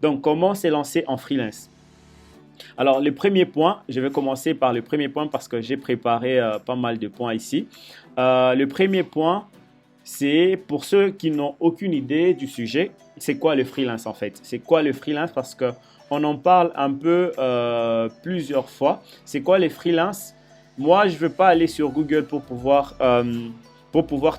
Donc, comment se lancer en freelance? Alors, le premier point, je vais commencer par le premier point parce que j'ai préparé pas mal de points ici. Le premier point, c'est pour ceux qui n'ont aucune idée du sujet, c'est quoi le freelance en fait? C'est quoi le freelance? Parce que on en parle un peu plusieurs fois. C'est quoi les freelances? Moi, je ne veux pas aller sur Google pour pouvoir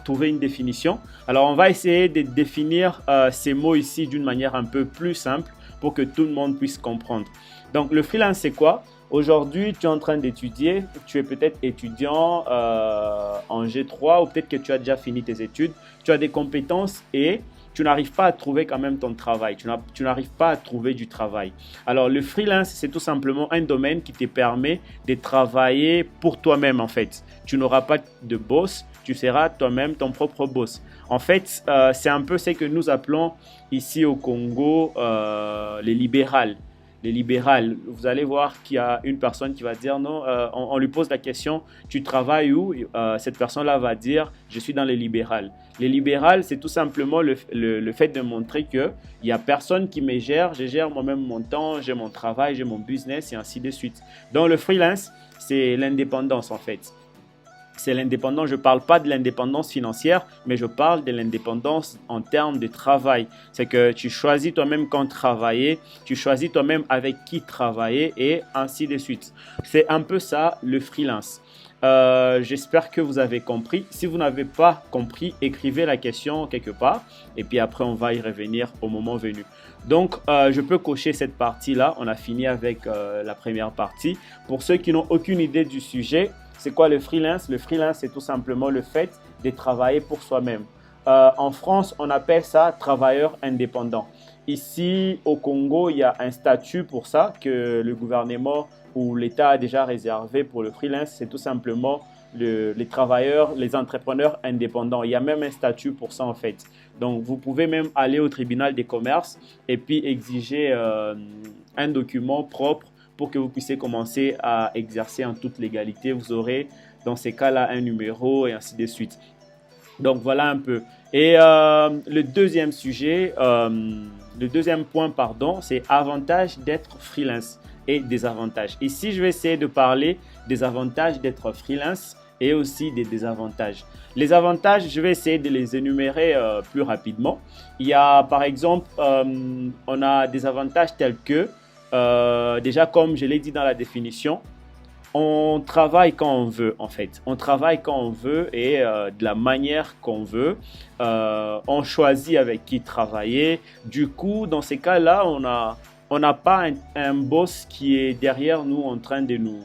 trouver une définition. Alors, on va essayer de définir ces mots ici d'une manière un peu plus simple pour que tout le monde puisse comprendre. Donc, le freelance, c'est quoi? Aujourd'hui, tu es en train d'étudier, tu es peut-être étudiant en G3 ou peut-être que tu as déjà fini tes études, tu as des compétences et tu n'arrives pas à trouver quand même ton travail, tu n'arrives pas à trouver du travail. Alors le freelance, c'est tout simplement un domaine qui te permet de travailler pour toi-même en fait. Tu n'auras pas de boss, tu seras toi-même ton propre boss. En fait, c'est un peu ce que nous appelons ici au Congo les libérales. Les libérales, vous allez voir qu'il y a une personne qui va dire non, on lui pose la question, tu travailles où? Cette personne-là va dire, je suis dans les libérales. Les libérales, c'est tout simplement le fait de montrer qu'il n'y a personne qui me gère, je gère moi-même mon temps, j'ai mon travail, j'ai mon business et ainsi de suite. Donc le freelance, c'est l'indépendance en fait. C'est l'indépendance, je ne parle pas de l'indépendance financière, mais je parle de l'indépendance en termes de travail. C'est que tu choisis toi-même quand travailler, tu choisis toi-même avec qui travailler et ainsi de suite. C'est un peu ça le freelance. J'espère que vous avez compris. Si vous n'avez pas compris, écrivez la question quelque part et puis après on va y revenir au moment venu. Donc, je peux cocher cette partie-là. On a fini avec la première partie. Pour ceux qui n'ont aucune idée du sujet, c'est quoi le freelance? Le freelance, c'est tout simplement le fait de travailler pour soi-même. En France, on appelle ça travailleur indépendant. Ici, au Congo, il y a un statut pour ça que le gouvernement ou l'État a déjà réservé pour le freelance. C'est tout simplement les travailleurs, les entrepreneurs indépendants. Il y a même un statut pour ça en fait. Donc, vous pouvez même aller au tribunal des commerces et puis exiger un document propre pour que vous puissiez commencer à exercer en toute légalité. Vous aurez dans ces cas-là un numéro et ainsi de suite. Donc voilà un peu. Et le deuxième sujet, le deuxième point, pardon, c'est avantage d'être freelance et désavantages. Ici, je vais essayer de parler des avantages d'être freelance et aussi des désavantages. Les avantages, je vais essayer de les énumérer plus rapidement. Il y a par exemple, on a des avantages tels que déjà, comme je l'ai dit dans la définition, on travaille quand on veut en fait. On travaille quand on veut et de la manière qu'on veut. On choisit avec qui travailler. Du coup, dans ces cas-là, on n'a pas un boss qui est derrière nous en train de nous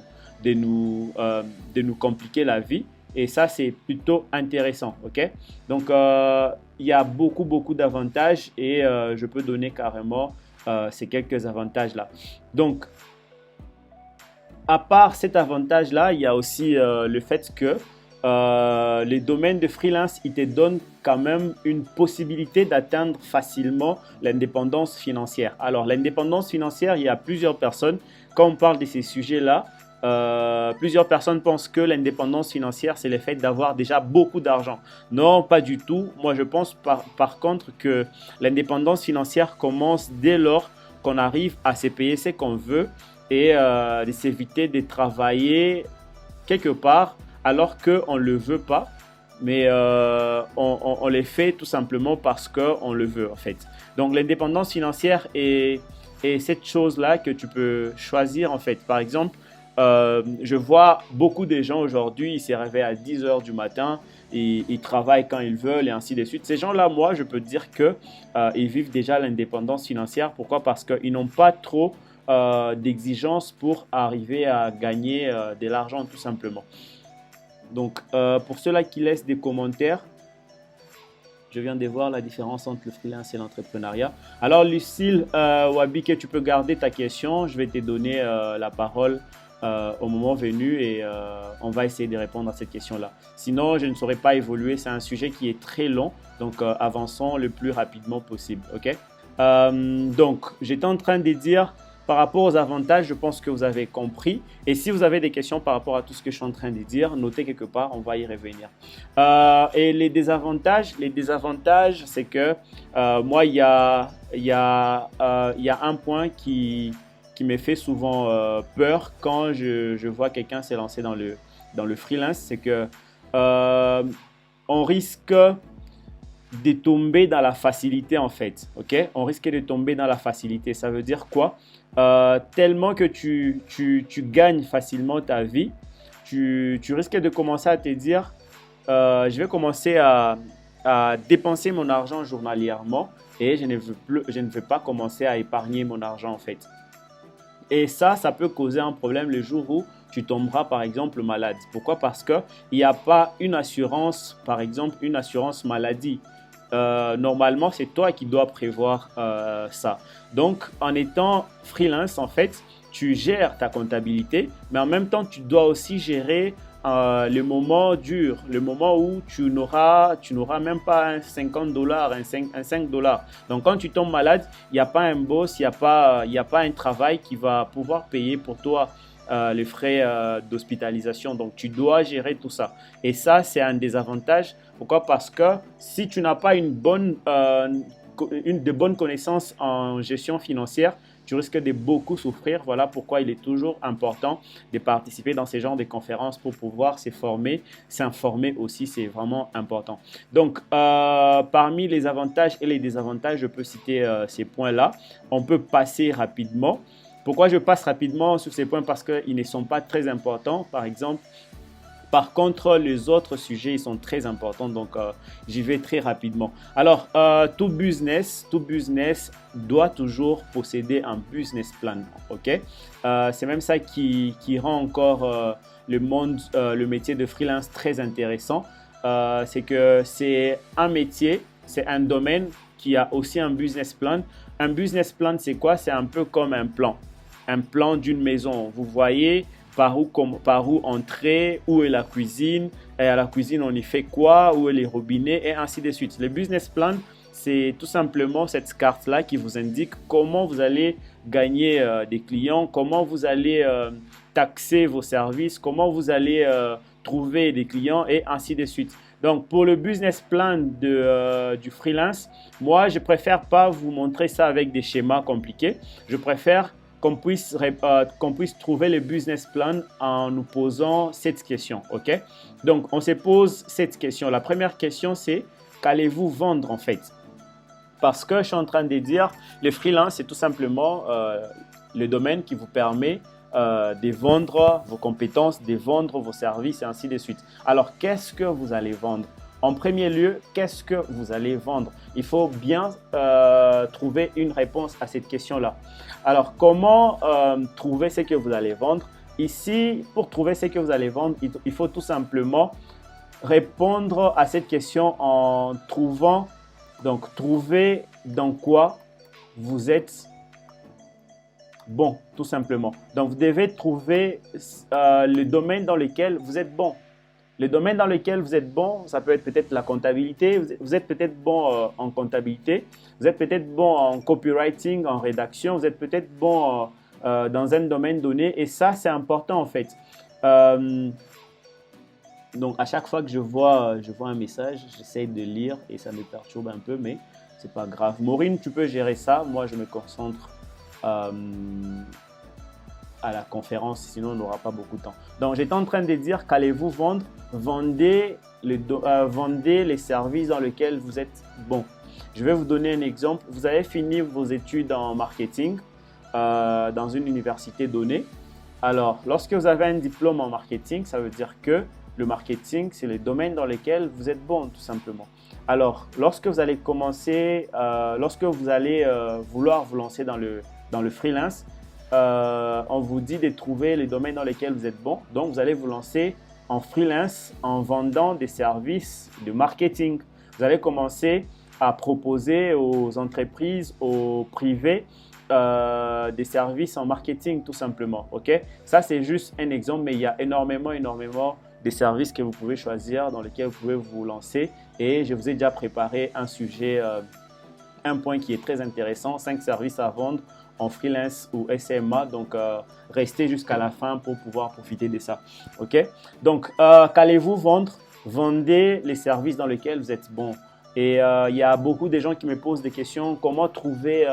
compliquer la vie. Et ça, c'est plutôt intéressant. Ok? Donc, il y a beaucoup d'avantages et je peux donner carrément ces quelques avantages-là. Donc, à part cet avantage-là, il y a aussi le fait que les domaines de freelance, ils te donnent quand même une possibilité d'atteindre facilement l'indépendance financière. Alors, l'indépendance financière, il y a plusieurs personnes, quand on parle de ces sujets-là, plusieurs personnes pensent que l'indépendance financière, c'est le fait d'avoir déjà beaucoup d'argent. Non, pas du tout. Moi, je pense par contre que l'indépendance financière commence dès lors qu'on arrive à se payer ce qu'on veut et de s'éviter de travailler quelque part alors qu'on ne le veut pas, mais on les fait tout simplement parce qu'on le veut en fait. Donc l'indépendance financière est cette chose-là que tu peux choisir en fait. Par exemple, je vois beaucoup de gens aujourd'hui, ils se réveillent à 10 heures du matin, ils travaillent quand ils veulent et ainsi de suite. Ces gens-là, moi, je peux dire qu'ils vivent déjà l'indépendance financière. Pourquoi? Parce qu'ils n'ont pas trop d'exigences pour arriver à gagner de l'argent tout simplement. Donc, pour ceux-là qui laissent des commentaires, je viens de voir la différence entre le freelance et l'entrepreneuriat. Alors, Lucille Wabike, tu peux garder ta question. Je vais te donner la parole au moment venu et on va essayer de répondre à cette question-là. Sinon, je ne saurais pas évoluer. C'est un sujet qui est très long, donc avançons le plus rapidement possible. Ok? Donc, j'étais en train de dire par rapport aux avantages, je pense que vous avez compris. Et si vous avez des questions par rapport à tout ce que je suis en train de dire, notez quelque part, on va y revenir. Et les désavantages, c'est que moi, il y a un point qui me fait souvent peur quand je vois quelqu'un se lancer dans le freelance, c'est que euh, on risque de tomber dans la facilité en fait, ok? On risque de tomber dans la facilité. Ça veut dire quoi? Tellement que tu gagnes facilement ta vie, tu risques de commencer à te dire, je vais commencer à dépenser mon argent journalièrement et je ne veux pas commencer à épargner mon argent en fait. Et ça peut causer un problème le jour où tu tomberas par exemple malade. Pourquoi? Parce qu'il n'y a pas une assurance, par exemple une assurance maladie. Normalement, c'est toi qui dois prévoir ça. Donc, en étant freelance, en fait, tu gères ta comptabilité, mais en même temps, tu dois aussi gérer le moment dur, le moment où tu n'auras même pas un 50 dollars, un 5 dollars. Donc, quand tu tombes malade, il n'y a pas un boss, il y a pas un travail qui va pouvoir payer pour toi les frais d'hospitalisation. Donc, tu dois gérer tout ça. Et ça, c'est un désavantage. Pourquoi? Parce que si tu n'as pas de bonnes connaissances en gestion financière, tu risques de beaucoup souffrir. Voilà pourquoi il est toujours important de participer dans ces genres de conférences pour pouvoir se former, s'informer aussi, c'est vraiment important. Donc, parmi les avantages et les désavantages, je peux citer ces points-là. On peut passer rapidement. Pourquoi je passe rapidement sur ces points? Parce qu'ils ne sont pas très importants. Par exemple, par contre, les autres sujets, ils sont très importants, donc j'y vais très rapidement. Alors, tout business doit toujours posséder un business plan, ok? C'est même ça qui rend encore le métier de freelance très intéressant. C'est que c'est un métier, c'est un domaine qui a aussi un business plan. Un business plan, c'est quoi? C'est un peu comme un plan d'une maison. Vous voyez par où entrer, où est la cuisine, et à la cuisine on y fait quoi, où est les robinets, et ainsi de suite. Le business plan, c'est tout simplement cette carte-là qui vous indique comment vous allez gagner des clients, comment vous allez taxer vos services, comment vous allez trouver des clients, et ainsi de suite. Donc, pour le business plan du freelance, moi, je préfère pas vous montrer ça avec des schémas compliqués. Je préfère qu'on puisse trouver le business plan en nous posant cette question, ok? Donc, on se pose cette question. La première question, c'est qu'allez-vous vendre en fait? Parce que je suis en train de dire, le freelance, c'est tout simplement le domaine qui vous permet de vendre vos compétences, de vendre vos services et ainsi de suite. Alors, qu'est-ce que vous allez vendre? En premier lieu, qu'est-ce que vous allez vendre? Il faut bien trouver une réponse à cette question-là. Alors, comment trouver ce que vous allez vendre? Ici, pour trouver ce que vous allez vendre, il faut tout simplement répondre à cette question en trouvant, donc trouver dans quoi vous êtes bon, tout simplement. Donc, vous devez trouver le domaine dans lequel vous êtes bon. Le domaine dans lequel vous êtes bon, ça peut être peut-être la comptabilité. Vous êtes peut-être bon en comptabilité. Vous êtes peut-être bon en copywriting, en rédaction. Vous êtes peut-être bon dans un domaine donné. Et ça, c'est important en fait. Donc, à chaque fois que je vois un message, j'essaie de lire et ça me perturbe un peu, mais c'est pas grave. Maureen, tu peux gérer ça. Moi, je me concentre à la conférence, sinon on n'aura pas beaucoup de temps. Donc, j'étais en train de dire qu'allez-vous vendre? Vendez les services dans lesquels vous êtes bon. Je vais vous donner un exemple. Vous avez fini vos études en marketing dans une université donnée. Alors, lorsque vous avez un diplôme en marketing, ça veut dire que le marketing, c'est le domaine dans lequel vous êtes bon, tout simplement. Alors, lorsque vous allez commencer, lorsque vous allez vouloir vous lancer dans le freelance, on vous dit de trouver les domaines dans lesquels vous êtes bon. Donc, vous allez vous lancer en freelance en vendant des services de marketing. Vous allez commencer à proposer aux entreprises, aux privés, des services en marketing tout simplement. Ok? Ça, c'est juste un exemple, mais il y a énormément de services que vous pouvez choisir, dans lesquels vous pouvez vous lancer. Et je vous ai déjà préparé un sujet un point qui est très intéressant, 5 services à vendre en freelance ou SMA. Donc, restez jusqu'à la fin pour pouvoir profiter de ça. OK? Donc, qu'allez-vous vendre? Vendez les services dans lesquels vous êtes bon. Et il y a beaucoup de gens qui me posent des questions. Comment trouver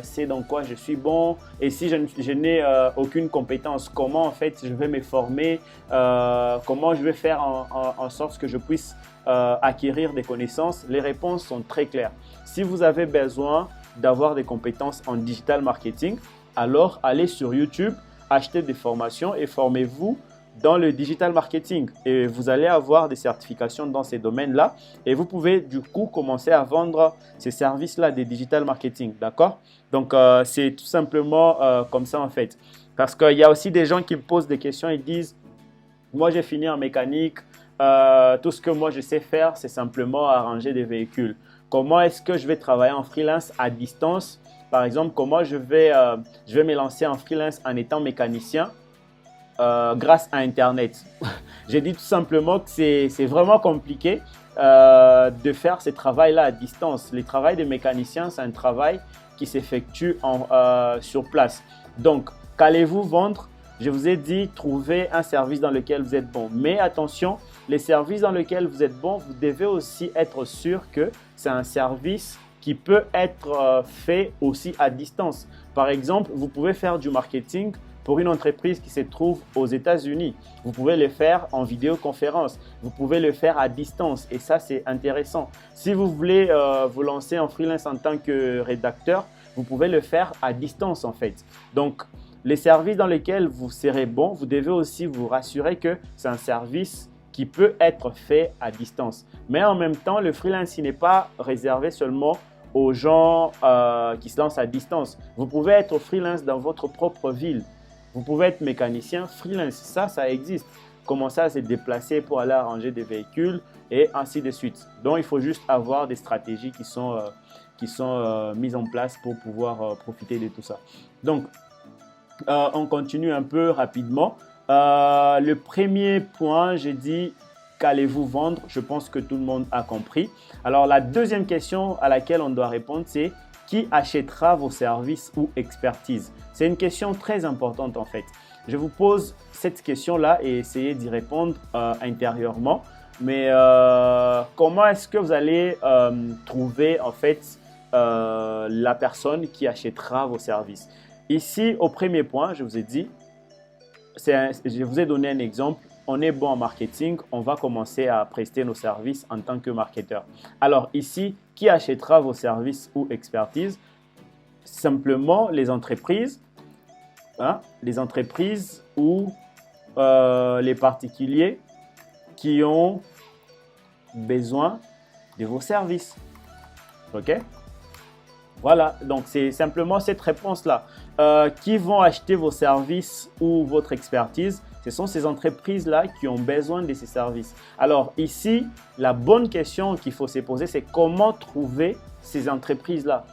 c'est dans quoi je suis bon? Et si je n'ai aucune compétence, comment en fait je vais me former? Comment je vais faire en sorte que je puisse acquérir des connaissances? Les réponses sont très claires. Si vous avez besoin d'avoir des compétences en digital marketing, alors allez sur YouTube, achetez des formations et formez-vous dans le digital marketing. Et vous allez avoir des certifications dans ces domaines-là. Et vous pouvez du coup commencer à vendre ces services-là des digital marketing. D'accord? Donc, c'est tout simplement comme ça en fait. Parce qu'il y a aussi des gens qui me posent des questions et disent, moi j'ai fini en mécanique, tout ce que moi je sais faire, c'est simplement arranger des véhicules. Comment est-ce que je vais travailler en freelance à distance? Par exemple, comment je vais me lancer en freelance en étant mécanicien grâce à Internet? J'ai dit tout simplement que c'est vraiment compliqué de faire ce travail-là à distance. Le travail de mécanicien, c'est un travail qui s'effectue sur place. Donc, qu'allez-vous vendre? Je vous ai dit, trouvez un service dans lequel vous êtes bon. Mais attention, les services dans lesquels vous êtes bon, vous devez aussi être sûr que c'est un service qui peut être fait aussi à distance. Par exemple, vous pouvez faire du marketing pour une entreprise qui se trouve aux États-Unis. Vous pouvez le faire en vidéoconférence. Vous pouvez le faire à distance et ça, c'est intéressant. Si vous voulez vous lancer en freelance en tant que rédacteur, vous pouvez le faire à distance en fait. Donc, les services dans lesquels vous serez bon, vous devez aussi vous rassurer que c'est un service qui peut être fait à distance. Mais en même temps, le freelance n'est pas réservé seulement aux gens qui se lancent à distance. Vous pouvez être freelance dans votre propre ville. Vous pouvez être mécanicien freelance. Ça existe. Commencer à se déplacer pour aller arranger des véhicules et ainsi de suite. Donc, il faut juste avoir des stratégies qui sont mises en place pour pouvoir profiter de tout ça. Donc, on continue un peu rapidement. Le premier point, j'ai dit qu'allez-vous vendre? Je pense que tout le monde a compris. Alors, la deuxième question à laquelle on doit répondre, c'est qui achètera vos services ou expertise? C'est une question très importante en fait. Je vous pose cette question-là et essayez d'y répondre intérieurement. Mais comment est-ce que vous allez trouver en fait la personne qui achètera vos services? Ici, au premier point, je vous ai dit, je vous ai donné un exemple. On est bon en marketing, on va commencer à prester nos services en tant que marketeur. Alors ici, qui achètera vos services ou expertise? Simplement les entreprises, les entreprises ou les particuliers qui ont besoin de vos services. OK? Voilà, donc c'est simplement cette réponse-là. Qui vont acheter vos services ou votre expertise? Ce sont ces entreprises-là qui ont besoin de ces services. Alors ici, la bonne question qu'il faut se poser, c'est comment trouver ces entreprises-là?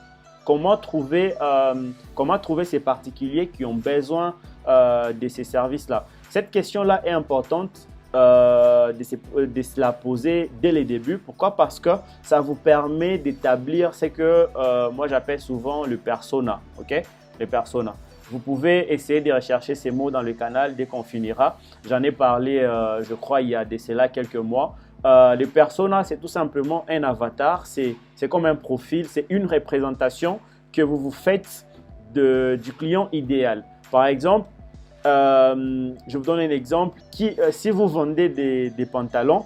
Comment trouver ces particuliers qui ont besoin de ces services-là? Cette question-là est importante de se la poser dès le début. Pourquoi? Parce que ça vous permet d'établir ce que moi j'appelle souvent le persona. OK? Le persona. Vous pouvez essayer de rechercher ces mots dans le canal dès qu'on finira. J'en ai parlé, je crois, il y a de cela quelques mois. Le persona, c'est tout simplement un avatar. C'est comme un profil. C'est une représentation que vous vous faites du client idéal. Par exemple, je vous donne un exemple. Si vous vendez des pantalons,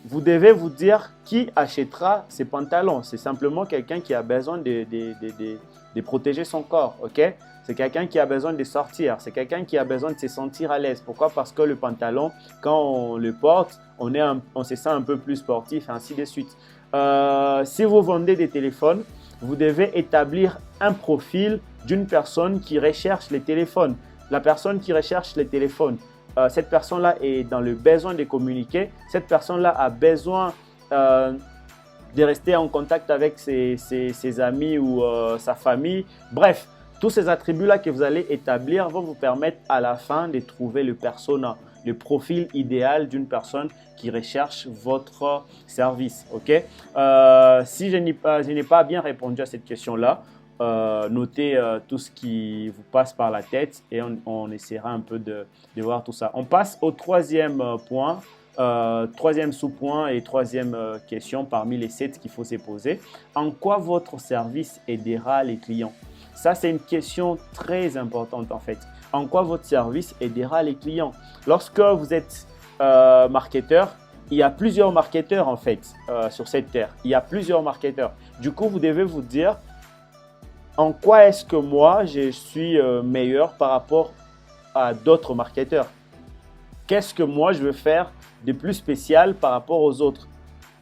vous devez vous dire qui achètera ces pantalons. C'est simplement quelqu'un qui a besoin de protéger son corps. OK? C'est quelqu'un qui a besoin de sortir. C'est quelqu'un qui a besoin de se sentir à l'aise. Pourquoi? Parce que le pantalon, quand on le porte, on se sent un peu plus sportif et ainsi de suite. Si vous vendez des téléphones, vous devez établir un profil d'une personne qui recherche les téléphones. La personne qui recherche les téléphones, cette personne-là est dans le besoin de communiquer. Cette personne-là a besoin de rester en contact avec ses amis ou sa famille. Bref, tous ces attributs-là que vous allez établir vont vous permettre à la fin de trouver le persona. le profil idéal d'une personne qui recherche votre service. Ok? Si je n'ai pas bien répondu à cette question-là, notez tout ce qui vous passe par la tête et on essaiera un peu de voir tout ça. On passe au troisième point. Troisième sous-point et troisième question parmi les 7 qu'il faut se poser. En quoi votre service aidera les clients? Ça, c'est une question très importante en fait. En quoi votre service aidera les clients? Lorsque vous êtes marketeur, il y a plusieurs marketeurs en fait sur cette terre. Il y a plusieurs marketeurs. Du coup, vous devez vous dire en quoi est-ce que moi, je suis meilleur par rapport à d'autres marketeurs? Qu'est-ce que moi, je veux faire de plus spécial par rapport aux autres?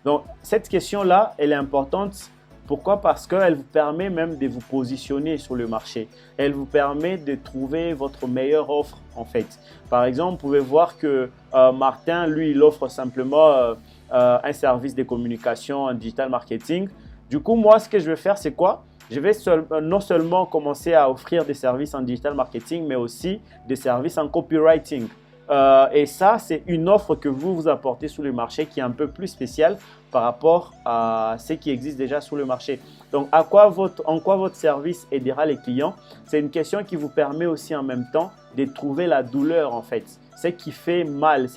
Donc, cette question-là, elle est importante. Pourquoi? Parce qu'elle vous permet même de vous positionner sur le marché. Elle vous permet de trouver votre meilleure offre, en fait. Par exemple, vous pouvez voir que Martin, lui, il offre simplement un service de communication en digital marketing. Du coup, moi, ce que je vais faire, c'est quoi? Je vais non seulement commencer à offrir des services en digital marketing, mais aussi des services en copywriting. Et ça, c'est une offre que vous apportez sur le marché qui est un peu plus spéciale par rapport à ce qui existe déjà sur le marché. Donc, en quoi votre service aidera les clients? C'est une question qui vous permet aussi en même temps de trouver la douleur en fait. Ce qui fait mal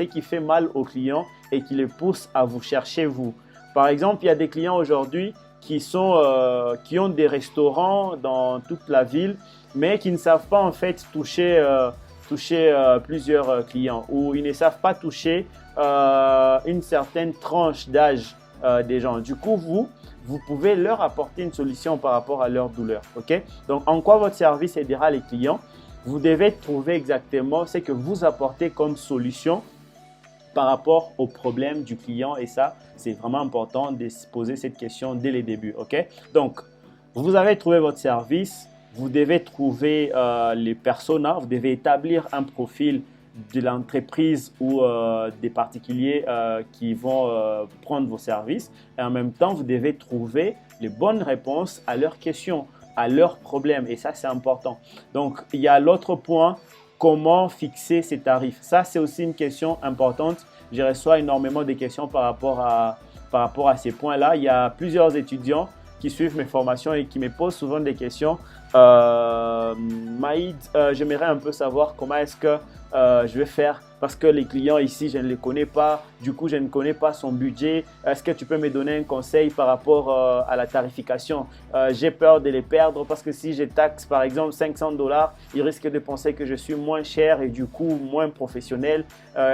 aux clients et qui les pousse à vous chercher vous. Par exemple, il y a des clients aujourd'hui qui ont des restaurants dans toute la ville, mais qui ne savent pas en fait toucher plusieurs clients, ou ils ne savent pas toucher une certaine tranche d'âge des gens. Du coup, vous pouvez leur apporter une solution par rapport à leur douleur. Ok? Donc, en quoi votre service aidera les clients? Vous devez trouver exactement ce que vous apportez comme solution par rapport au problème du client, et ça, c'est vraiment important de se poser cette question dès les débuts. Ok? Donc, vous avez trouvé votre service. Vous devez trouver les personas, vous devez établir un profil de l'entreprise ou des particuliers qui vont prendre vos services. Et en même temps, vous devez trouver les bonnes réponses à leurs questions, à leurs problèmes. Et ça, c'est important. Donc, il y a l'autre point, comment fixer ses tarifs. Ça, c'est aussi une question importante. Je reçois énormément de questions par rapport à ces points-là. Il y a plusieurs étudiants qui suivent mes formations et qui me posent souvent des questions. Maïd, j'aimerais un peu savoir comment est-ce que je vais faire parce que les clients ici, je ne les connais pas. Du coup, je ne connais pas son budget. Est-ce que tu peux me donner un conseil par rapport à la tarification? J'ai peur de les perdre parce que si je taxe par exemple $500, ils risquent de penser que je suis moins cher et du coup moins professionnel.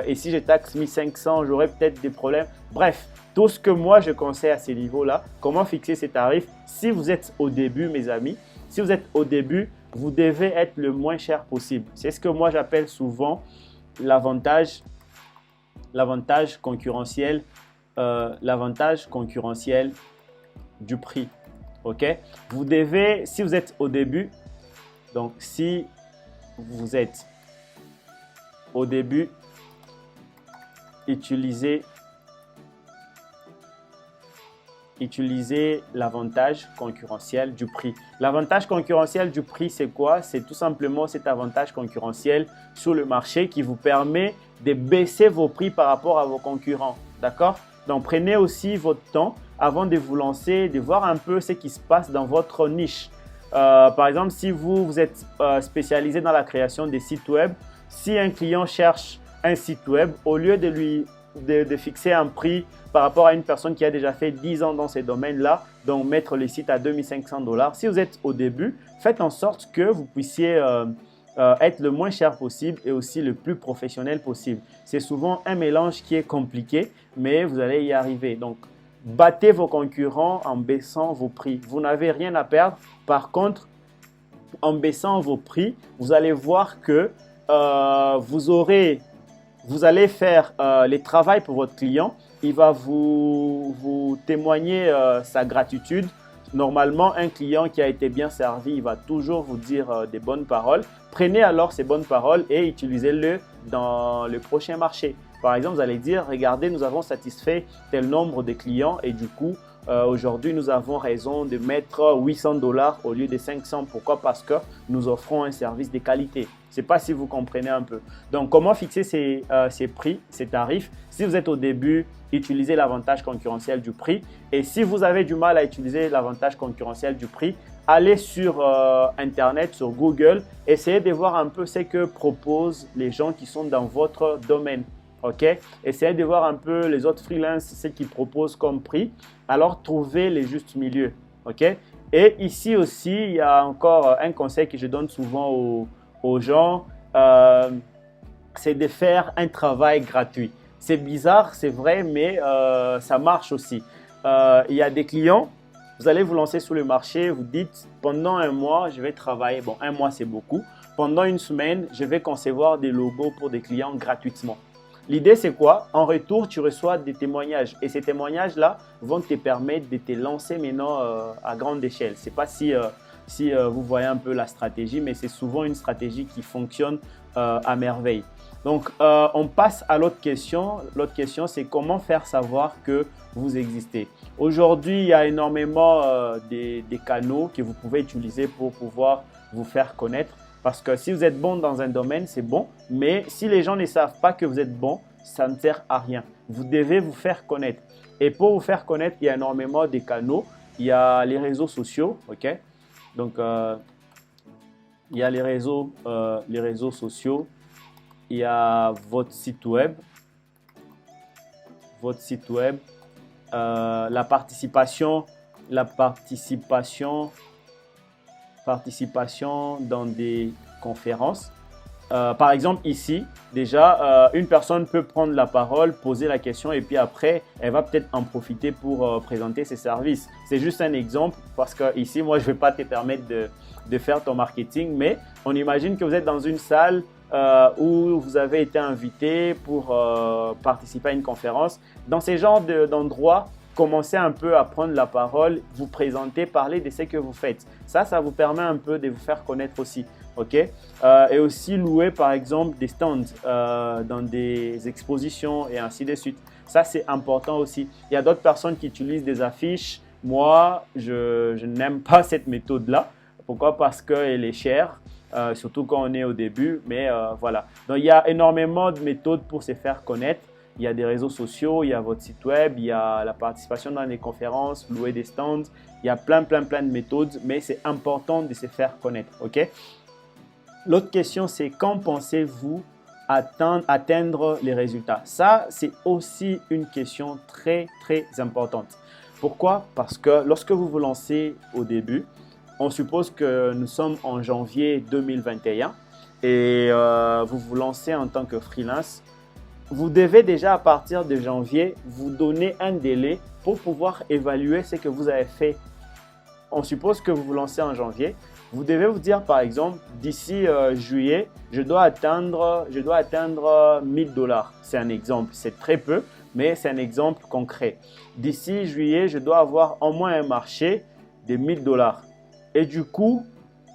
Et si je taxe 1500, j'aurai peut-être des problèmes. Bref, tout ce que moi je conseille à ces niveaux-là, comment fixer ces tarifs. Si vous êtes au début, mes amis, si vous êtes au début, vous devez être le moins cher possible. C'est ce que moi j'appelle souvent l'avantage concurrentiel du prix. Ok? Vous devez, si vous êtes au début, donc si vous êtes au début, utilisez l'avantage concurrentiel du prix. L'avantage concurrentiel du prix, c'est quoi? C'est tout simplement cet avantage concurrentiel sur le marché qui vous permet de baisser vos prix par rapport à vos concurrents. D'accord? Donc, prenez aussi votre temps avant de vous lancer, de voir un peu ce qui se passe dans votre niche. Par exemple, si vous êtes spécialisé dans la création des sites web, si un client cherche un site web, au lieu de fixer un prix par rapport à une personne qui a déjà fait 10 ans dans ces domaines-là, donc mettre les sites à $2500. Si vous êtes au début, faites en sorte que vous puissiez être le moins cher possible et aussi le plus professionnel possible. C'est souvent un mélange qui est compliqué, mais vous allez y arriver. Donc, battez vos concurrents en baissant vos prix. Vous n'avez rien à perdre. Par contre, en baissant vos prix, vous allez voir que vous allez faire les travaux pour votre client. Il va vous témoigner sa gratitude. Normalement, un client qui a été bien servi, il va toujours vous dire des bonnes paroles. Prenez alors ces bonnes paroles et utilisez-les dans le prochain marché. Par exemple, vous allez dire, regardez, nous avons satisfait tel nombre de clients et du coup, aujourd'hui, nous avons raison de mettre 800$ au lieu de 500. Pourquoi? Parce que nous offrons un service de qualité. Je ne sais pas si vous comprenez un peu. Donc, comment fixer ces prix, ces tarifs? Si vous êtes au début, utilisez l'avantage concurrentiel du prix. Et si vous avez du mal à utiliser l'avantage concurrentiel du prix, allez sur Internet, sur Google, essayez de voir un peu ce que proposent les gens qui sont dans votre domaine. Ok, essayez de voir un peu les autres freelances, ce qu'ils proposent comme prix. Alors, trouvez les justes milieux. Ok, et ici aussi, il y a encore un conseil que je donne souvent aux gens, c'est de faire un travail gratuit. C'est bizarre, c'est vrai, mais ça marche aussi. Il y a des clients, vous allez vous lancer sur le marché, vous dites pendant un mois, je vais travailler. Bon, un mois, c'est beaucoup. Pendant une semaine, je vais concevoir des logos pour des clients gratuitement. L'idée, c'est quoi? En retour, tu reçois des témoignages. Et ces témoignages-là vont te permettre de te lancer maintenant à grande échelle. Je ne sais pas si vous voyez un peu la stratégie, mais c'est souvent une stratégie qui fonctionne à merveille. Donc, on passe à l'autre question. L'autre question, c'est comment faire savoir que vous existez. Aujourd'hui, il y a énormément des canaux que vous pouvez utiliser pour pouvoir vous faire connaître. Parce que si vous êtes bon dans un domaine, c'est bon. Mais si les gens ne savent pas que vous êtes bon, ça ne sert à rien. Vous devez vous faire connaître. Et pour vous faire connaître, il y a énormément de canaux. Il y a les réseaux sociaux. Ok. Donc, il y a les réseaux sociaux. Il y a votre site web. La participation dans des conférences. Par exemple, ici, déjà, une personne peut prendre la parole, poser la question et puis après, elle va peut-être en profiter pour présenter ses services. C'est juste un exemple parce que ici, moi, je ne vais pas te permettre de faire ton marketing, mais on imagine que vous êtes dans une salle où vous avez été invité pour participer à une conférence. Dans ces genres d'endroits, commencez un peu à prendre la parole, vous présenter, parler de ce que vous faites. Ça vous permet un peu de vous faire connaître aussi. Ok, et aussi louer par exemple des stands dans des expositions et ainsi de suite. Ça, c'est important aussi. Il y a d'autres personnes qui utilisent des affiches. Moi, je n'aime pas cette méthode-là. Pourquoi? Parce qu'elle est chère. Surtout quand on est au début, mais voilà. Donc, il y a énormément de méthodes pour se faire connaître. Il y a des réseaux sociaux, il y a votre site web, il y a la participation dans les conférences, louer des stands. Il y a plein de méthodes, mais c'est important de se faire connaître. Ok? L'autre question, c'est quand pensez-vous atteindre les résultats? Ça, c'est aussi une question très importante. Pourquoi? Parce que lorsque vous vous lancez au début, on suppose que nous sommes en janvier 2021 et vous vous lancez en tant que freelance. Vous devez déjà à partir de janvier vous donner un délai pour pouvoir évaluer ce que vous avez fait. On suppose que vous vous lancez en janvier. Vous devez vous dire par exemple d'ici juillet, je dois atteindre 1000$. C'est un exemple, c'est très peu, mais c'est un exemple concret. D'ici juillet, je dois avoir au moins un marché de 1000$. Et du coup,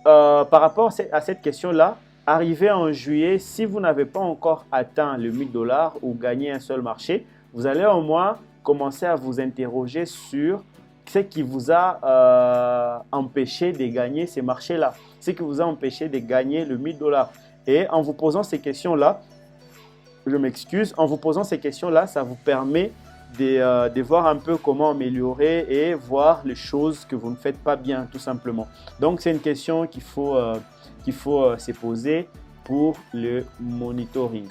par rapport à cette question-là, arrivé en juillet, si vous n'avez pas encore atteint le 1000$ ou gagné un seul marché, vous allez au moins commencer à vous interroger sur ce qui vous a empêché de gagner ces marchés-là, ce qui vous a empêché de gagner le 1000$. Et en vous posant ces questions-là, en vous posant ces questions-là, ça vous permet de voir un peu comment améliorer et voir les choses que vous ne faites pas bien, tout simplement. Donc, c'est une question qu'il faut se poser pour le monitoring.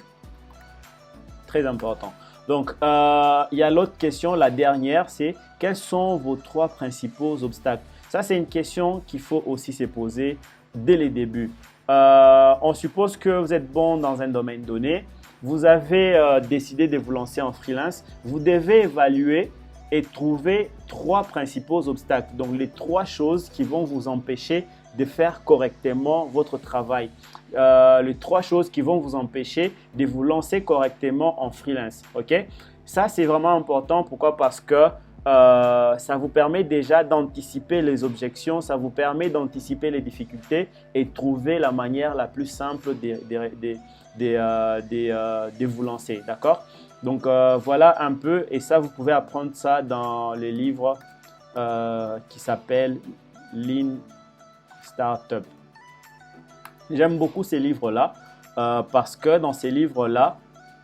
Très important. Donc, il y a l'autre question, la dernière, c'est quels sont vos 3 principaux obstacles? Ça, c'est une question qu'il faut aussi se poser dès les débuts. On suppose que vous êtes bon dans un domaine donné. Vous avez décidé de vous lancer en freelance. Vous devez évaluer et trouver 3 principaux obstacles. Donc, les 3 choses qui vont vous empêcher de faire correctement votre travail. Les 3 choses qui vont vous empêcher de vous lancer correctement en freelance. Ok? Ça, c'est vraiment important. Pourquoi? Parce que ça vous permet déjà d'anticiper les objections, ça vous permet d'anticiper les difficultés et trouver la manière la plus simple de vous lancer. D'accord? Donc, voilà un peu. Et ça, vous pouvez apprendre ça dans les livres qui s'appelle Lean Startup. J'aime beaucoup ces livres-là parce que dans ces livres-là,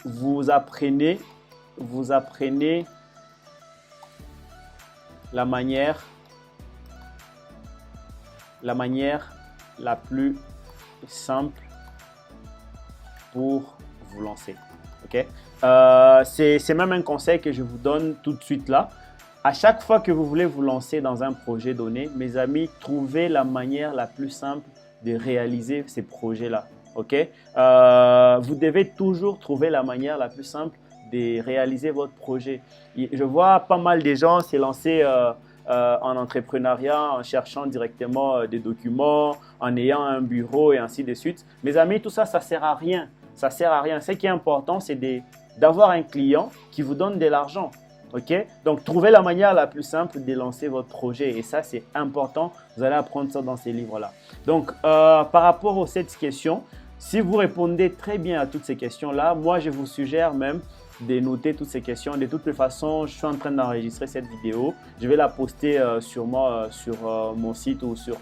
vous apprenez la manière la plus simple pour vous lancer. Okay? C'est même un conseil que je vous donne tout de suite là. À chaque fois que vous voulez vous lancer dans un projet donné, mes amis, trouvez la manière la plus simple de réaliser ces projets-là. Okay? Vous devez toujours trouver la manière la plus simple de réaliser votre projet. Je vois pas mal de gens se lancer en entrepreneuriat en cherchant directement des documents, en ayant un bureau et ainsi de suite. Mes amis, tout ça, ça ne sert à rien. Ça sert à rien. Ce qui est important, c'est d'avoir un client qui vous donne de l'argent. Okay? Donc, trouvez la manière la plus simple de lancer votre projet. Et ça, c'est important. Vous allez apprendre ça dans ces livres-là. Donc, par rapport aux 7 questions, si vous répondez très bien à toutes ces questions-là, moi, je vous suggère même de noter toutes ces questions. De toute façon, je suis en train d'enregistrer cette vidéo. Je vais la poster sûrement sur mon site ou sur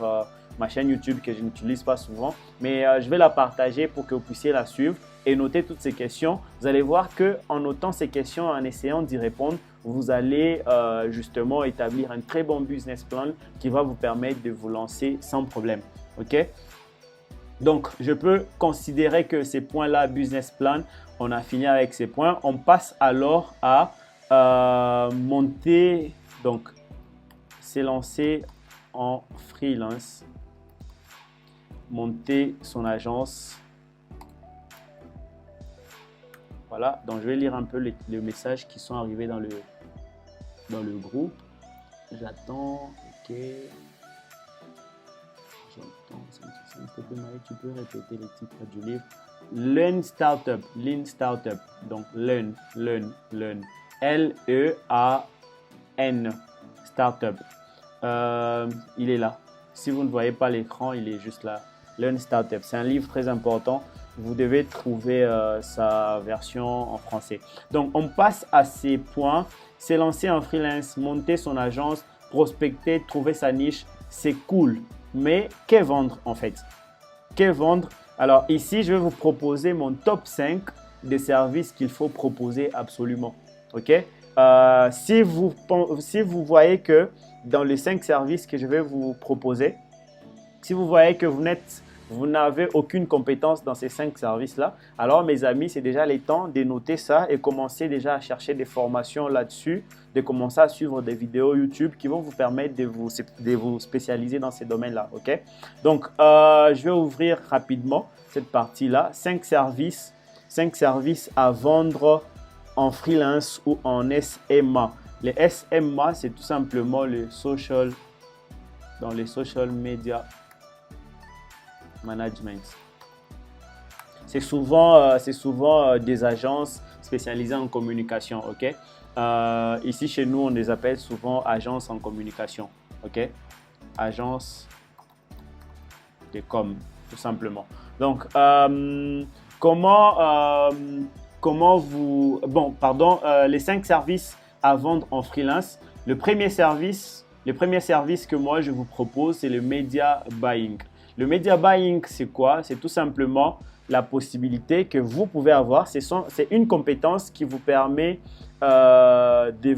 ma chaîne YouTube que je n'utilise pas souvent. Mais je vais la partager pour que vous puissiez la suivre et noter toutes ces questions. Vous allez voir qu'en notant ces questions, en essayant d'y répondre, vous allez justement établir un très bon business plan qui va vous permettre de vous lancer sans problème. OK? Donc, je peux considérer que ces points-là, business plan, on a fini avec ces points. On passe alors à monter, donc, s'élancer en freelance, monter son agence. Voilà, donc je vais lire un peu les messages qui sont arrivés dans le groupe. J'attends, ok. Tu peux répéter les titres du livre. Lean Startup, Lean Startup. Donc Learn. L-E-A-N, Startup. Il est là. Si vous ne voyez pas l'écran, il est juste là. Learn Startup. C'est un livre très important. Vous devez trouver sa version en français. Donc, on passe à ces points. S'élancer en freelance, monter son agence, prospecter, trouver sa niche, c'est cool. Mais qu'est vendre en fait? Qu'est vendre? Alors ici, je vais vous proposer mon top 5 des services qu'il faut proposer absolument. Ok? Si vous voyez que dans les 5 services que je vais vous proposer, si vous voyez que vous n'avez aucune compétence dans ces 5 services-là, alors mes amis, c'est déjà le temps de noter ça et commencer déjà à chercher des formations là-dessus, de commencer à suivre des vidéos YouTube qui vont vous permettre de vous spécialiser dans ces domaines-là. Okay? Donc, je vais ouvrir rapidement cette partie-là. 5 services à vendre en freelance ou en SMA. Les SMA, c'est tout simplement dans les social media management. C'est souvent des agences spécialisées en communication, ok? Ici chez nous, on les appelle souvent agences en communication, ok? Agences de com, tout simplement. Donc, les 5 services à vendre en freelance. Le premier service que moi je vous propose, c'est le media buying. Le media buying, c'est quoi? C'est tout simplement la possibilité que vous pouvez avoir. C'est une compétence qui vous permet de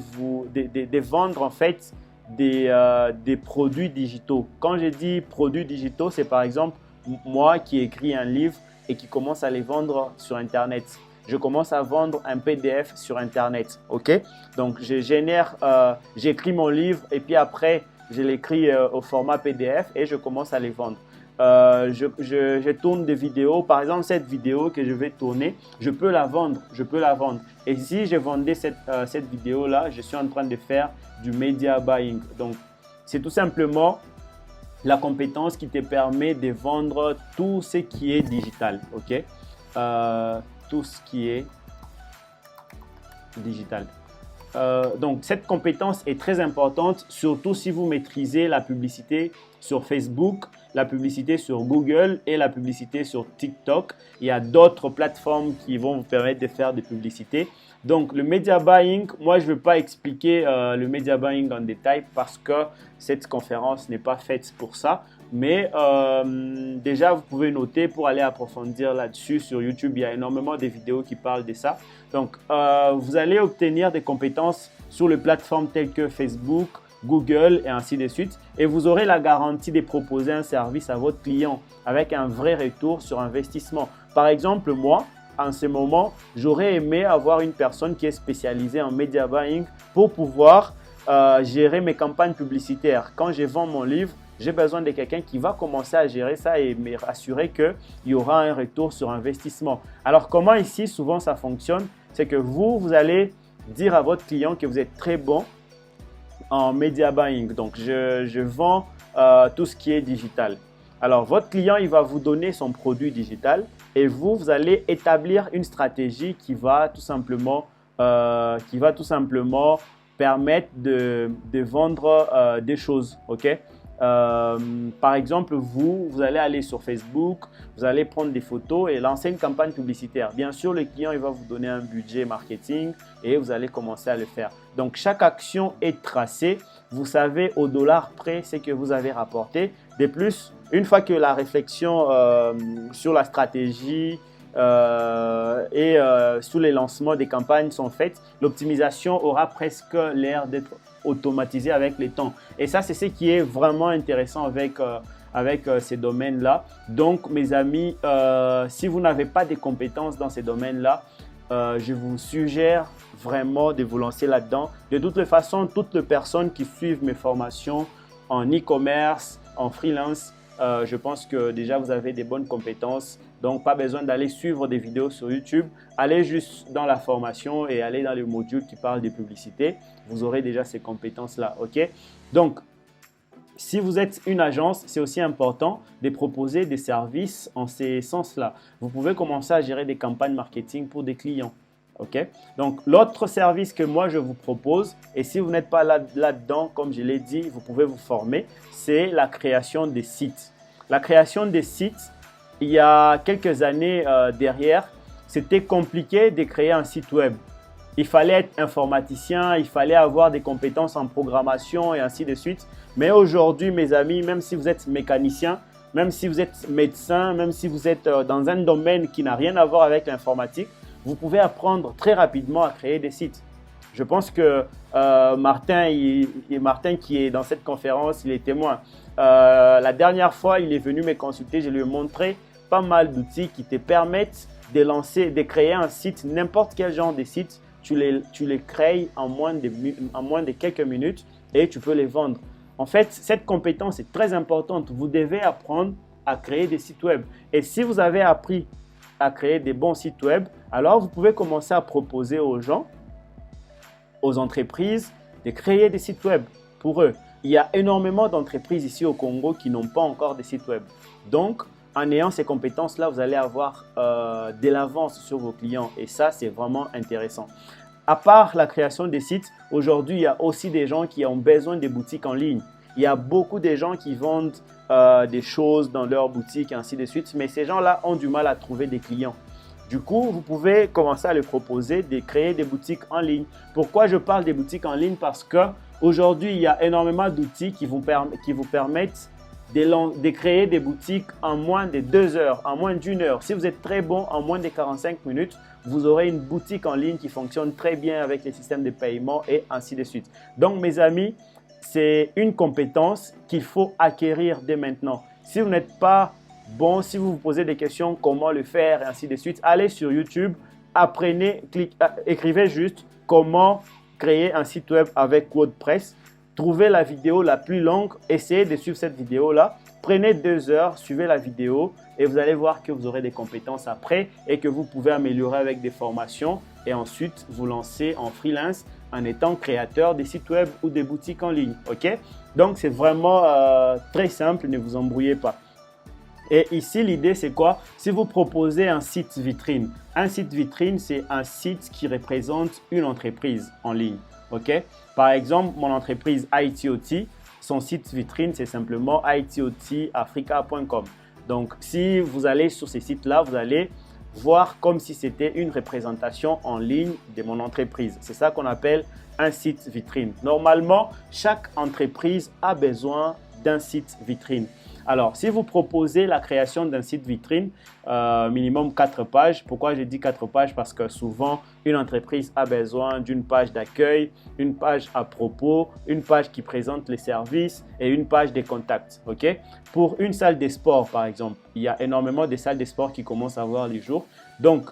vendre en fait des produits digitaux. Quand je dis produits digitaux, c'est par exemple moi qui écris un livre et qui commence à les vendre sur Internet. Je commence à vendre un PDF sur Internet. Ok? Donc, j'écris mon livre et puis après, je l'écris au format PDF et je commence à les vendre. Je tourne des vidéos. Par exemple, cette vidéo que je vais tourner, je peux la vendre. Et si je vendais cette vidéo-là, je suis en train de faire du media buying. Donc, c'est tout simplement la compétence qui te permet de vendre tout ce qui est digital. Ok? Tout ce qui est digital. Donc, cette compétence est très importante, surtout si vous maîtrisez la publicité sur Facebook, la publicité sur Google et la publicité sur TikTok. Il y a d'autres plateformes qui vont vous permettre de faire des publicités. Donc, le media buying, moi, je ne veux pas expliquer le media buying en détail parce que cette conférence n'est pas faite pour ça. Mais déjà, vous pouvez noter pour aller approfondir là-dessus sur YouTube. Il y a énormément de vidéos qui parlent de ça. Donc, vous allez obtenir des compétences sur les plateformes telles que Facebook, Google et ainsi de suite. Et vous aurez la garantie de proposer un service à votre client avec un vrai retour sur investissement. Par exemple, moi, en ce moment, j'aurais aimé avoir une personne qui est spécialisée en media buying pour pouvoir gérer mes campagnes publicitaires. Quand je vends mon livre, j'ai besoin de quelqu'un qui va commencer à gérer ça et me rassurer qu'il y aura un retour sur investissement. Alors, comment ici, souvent, ça fonctionne? C'est que vous allez dire à votre client que vous êtes très bon en media buying. Donc, je vends tout ce qui est digital. Alors, votre client, il va vous donner son produit digital et vous allez établir une stratégie qui va tout simplement permettre de vendre des choses. OK? Par exemple, vous allez aller sur Facebook, vous allez prendre des photos et lancer une campagne publicitaire. Bien sûr, le client il va vous donner un budget marketing et vous allez commencer à le faire. Donc, chaque action est tracée. Vous savez au dollar près ce que vous avez rapporté. De plus, une fois que la réflexion sur la stratégie et sur les lancements des campagnes sont faites, l'optimisation aura presque l'air d'être automatisée avec le temps. Et ça, c'est ce qui est vraiment intéressant avec ces domaines-là. Donc, mes amis, si vous n'avez pas de compétences dans ces domaines-là, je vous suggère vraiment de vous lancer là-dedans. De toutes les façons, toutes les personnes qui suivent mes formations en e-commerce, en freelance, je pense que déjà vous avez des bonnes compétences. Donc, pas besoin d'aller suivre des vidéos sur YouTube. Allez juste dans la formation et allez dans le module qui parle des publicités. Vous aurez déjà ces compétences-là. OK? Donc, si vous êtes une agence, c'est aussi important de proposer des services en ces sens-là. Vous pouvez commencer à gérer des campagnes marketing pour des clients. OK? Donc, l'autre service que moi, je vous propose, et si vous n'êtes pas là-dedans, comme je l'ai dit, vous pouvez vous former, c'est la création des sites. La création des sites, il y a quelques années derrière, c'était compliqué de créer un site web. Il fallait être informaticien, il fallait avoir des compétences en programmation et ainsi de suite. Mais aujourd'hui, mes amis, même si vous êtes mécanicien, même si vous êtes médecin, même si vous êtes dans un domaine qui n'a rien à voir avec l'informatique, vous pouvez apprendre très rapidement à créer des sites. Je pense que Martin qui est dans cette conférence, il est témoin. La dernière fois, il est venu me consulter, je lui ai montré pas mal d'outils qui te permettent de créer un site, n'importe quel genre de site. Tu les crées en moins de quelques minutes et tu peux les vendre. En fait, cette compétence est très importante. Vous devez apprendre à créer des sites web. Et si vous avez appris à créer des bons sites web, alors vous pouvez commencer à proposer aux gens, aux entreprises, de créer des sites web pour eux. Il y a énormément d'entreprises ici au Congo qui n'ont pas encore de sites web. Donc, en ayant ces compétences-là, vous allez avoir de l'avance sur vos clients et ça, c'est vraiment intéressant. À part la création des sites, aujourd'hui, il y a aussi des gens qui ont besoin de boutiques en ligne. Il y a beaucoup de gens qui vendent des choses dans leur boutique et ainsi de suite, mais ces gens-là ont du mal à trouver des clients. Du coup, vous pouvez commencer à leur proposer de créer des boutiques en ligne. Pourquoi je parle des boutiques en ligne? Parce qu'aujourd'hui, il y a énormément d'outils qui vous permettent de créer des boutiques en moins de 2 heures, en moins d'1 heure. Si vous êtes très bon, en moins de 45 minutes, vous aurez une boutique en ligne qui fonctionne très bien avec les systèmes de paiement et ainsi de suite. Donc, mes amis, c'est une compétence qu'il faut acquérir dès maintenant. Si vous n'êtes pas bon, si vous vous posez des questions, comment le faire et ainsi de suite, allez sur YouTube, apprenez, écrivez juste comment créer un site web avec WordPress. Trouvez la vidéo la plus longue, essayez de suivre cette vidéo-là. Prenez 2 heures, suivez la vidéo et vous allez voir que vous aurez des compétences après et que vous pouvez améliorer avec des formations et ensuite vous lancer en freelance en étant créateur des sites web ou des boutiques en ligne. OK? Donc, c'est vraiment très simple, ne vous embrouillez pas. Et ici, l'idée, c'est quoi? Si vous proposez un site vitrine. Un site vitrine, c'est un site qui représente une entreprise en ligne. OK? Par exemple, mon entreprise ITOT, son site vitrine, c'est simplement itotafrica.com. Donc, si vous allez sur ces sites-là, vous allez voir comme si c'était une représentation en ligne de mon entreprise. C'est ça qu'on appelle un site vitrine. Normalement, chaque entreprise a besoin d'un site vitrine. Alors, si vous proposez la création d'un site vitrine, minimum 4 pages. Pourquoi je dis 4 pages? Parce que souvent, une entreprise a besoin d'une page d'accueil, une page à propos, une page qui présente les services et une page des contacts. Okay? Pour une salle de sport, par exemple, il y a énormément de salles de sport qui commencent à voir les jours. Donc,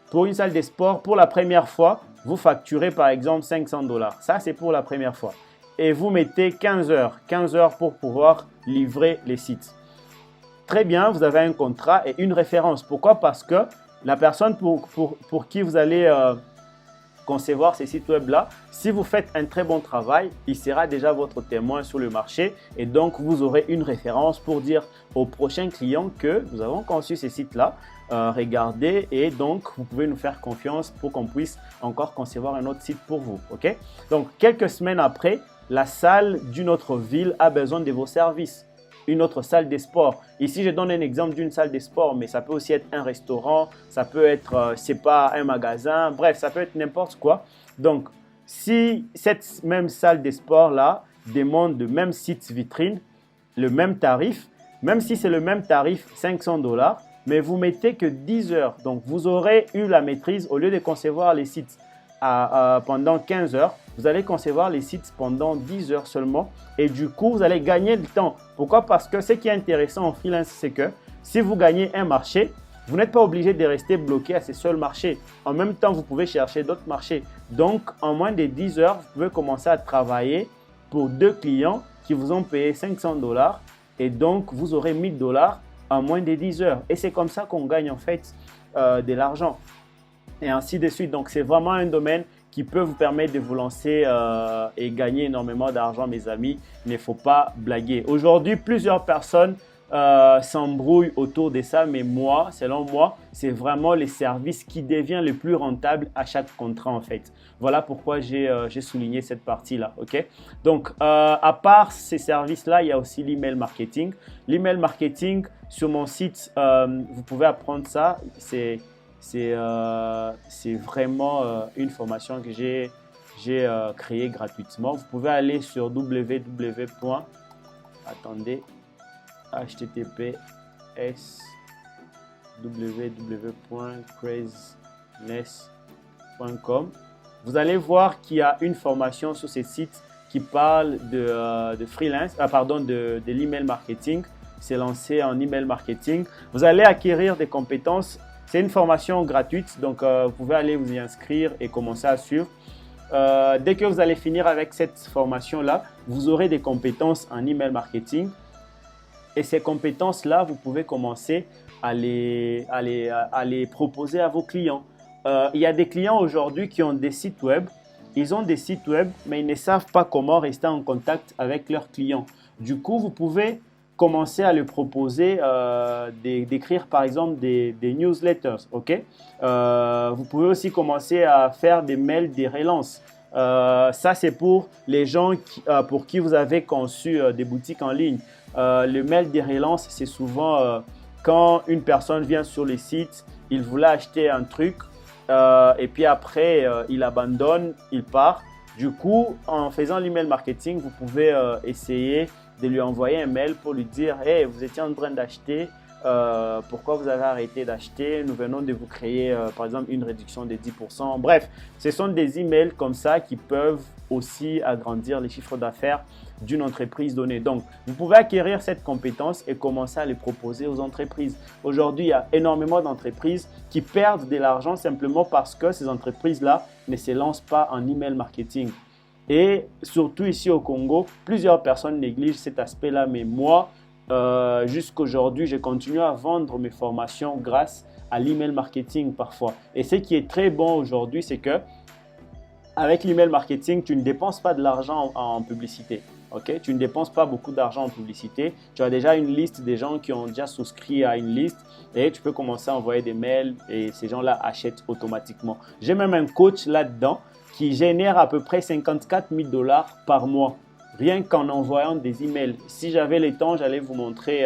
pour une salle de sport, pour la première fois, vous facturez par exemple 500 $. Ça, c'est pour la première fois. Et vous mettez 15 heures pour pouvoir livrer les sites. Très bien, vous avez un contrat et une référence. Pourquoi? Parce que la personne pour qui vous allez concevoir ces sites web-là, si vous faites un très bon travail, il sera déjà votre témoin sur le marché et donc vous aurez une référence pour dire aux prochains clients que nous avons conçu ces sites-là. Regardez et donc vous pouvez nous faire confiance pour qu'on puisse encore concevoir un autre site pour vous. Ok? Donc, quelques semaines après, la salle d'une autre ville a besoin de vos services. Une autre salle de sport. Ici, je donne un exemple d'une salle de sport, mais ça peut aussi être un restaurant, ça peut être, c'est pas un magasin, bref, ça peut être n'importe quoi. Donc, si cette même salle de sport-là demande le même site vitrine, le même tarif, même si c'est le même tarif, 500 $, mais vous mettez que 10 heures. Donc, vous aurez eu la maîtrise au lieu de concevoir les sites pendant 15 heures. Vous allez concevoir les sites pendant 10 heures seulement et du coup, vous allez gagner du temps. Pourquoi? Parce que ce qui est intéressant en freelance, c'est que si vous gagnez un marché, vous n'êtes pas obligé de rester bloqué à ces seuls marchés. En même temps, vous pouvez chercher d'autres marchés. Donc, en moins de 10 heures, vous pouvez commencer à travailler pour 2 clients qui vous ont payé 500 $ et donc, vous aurez 1000 $ en moins de 10 heures. Et c'est comme ça qu'on gagne en fait de l'argent. Et ainsi de suite. Donc, c'est vraiment un domaine qui peut vous permettre de vous lancer et gagner énormément d'argent, mes amis. Il ne faut pas blaguer. Aujourd'hui, plusieurs personnes s'embrouillent autour de ça, mais moi, selon moi, c'est vraiment les services qui deviennent les plus rentables à chaque contrat en fait. Voilà pourquoi j'ai souligné cette partie-là. Ok? Donc, à part ces services-là, il y a aussi l'email marketing. L'email marketing, sur mon site, vous pouvez apprendre ça. C'est vraiment une formation que j'ai créée gratuitement. Vous pouvez aller sur https://www.craziness.com. Vous allez voir qu'il y a une formation sur ce site qui parle de freelance, de l'email marketing. C'est lancé en email marketing. Vous allez acquérir des compétences. C'est une formation gratuite, donc vous pouvez aller vous y inscrire et commencer à suivre. Dès que vous allez finir avec cette formation-là, vous aurez des compétences en email marketing. Et ces compétences-là, vous pouvez commencer à les proposer à vos clients. Il y a des clients aujourd'hui qui ont des sites web. Ils ont des sites web, mais ils ne savent pas comment rester en contact avec leurs clients. Du coup, vous pouvez commencer à lui proposer d'écrire par exemple des newsletters. Okay? Vous pouvez aussi commencer à faire des mails de relance. Ça, c'est pour les gens pour qui vous avez conçu des boutiques en ligne. Le mail de relance, c'est souvent quand une personne vient sur le site, il voulait acheter un truc et puis après, il abandonne, il part. Du coup, en faisant l'email marketing, vous pouvez essayer de lui envoyer un mail pour lui dire « Hey, vous étiez en train d'acheter, pourquoi vous avez arrêté d'acheter? Nous venons de vous créer par exemple une réduction de 10%. » Bref, ce sont des emails comme ça qui peuvent aussi agrandir les chiffres d'affaires d'une entreprise donnée. Donc, vous pouvez acquérir cette compétence et commencer à les proposer aux entreprises. Aujourd'hui, il y a énormément d'entreprises qui perdent de l'argent simplement parce que ces entreprises-là ne se lancent pas en email marketing. Et surtout ici au Congo, plusieurs personnes négligent cet aspect-là. Mais moi, jusqu'aujourd'hui, je continue à vendre mes formations grâce à l'email marketing parfois. Et ce qui est très bon aujourd'hui, c'est que avec l'email marketing, tu ne dépenses pas de l'argent en publicité. Okay? Tu ne dépenses pas beaucoup d'argent en publicité. Tu as déjà une liste des gens qui ont déjà souscrit à une liste et tu peux commencer à envoyer des mails et ces gens-là achètent automatiquement. J'ai même un coach là-dedans qui génère à peu près 54 000 $ par mois, rien qu'en envoyant des emails. Si j'avais le temps, j'allais vous montrer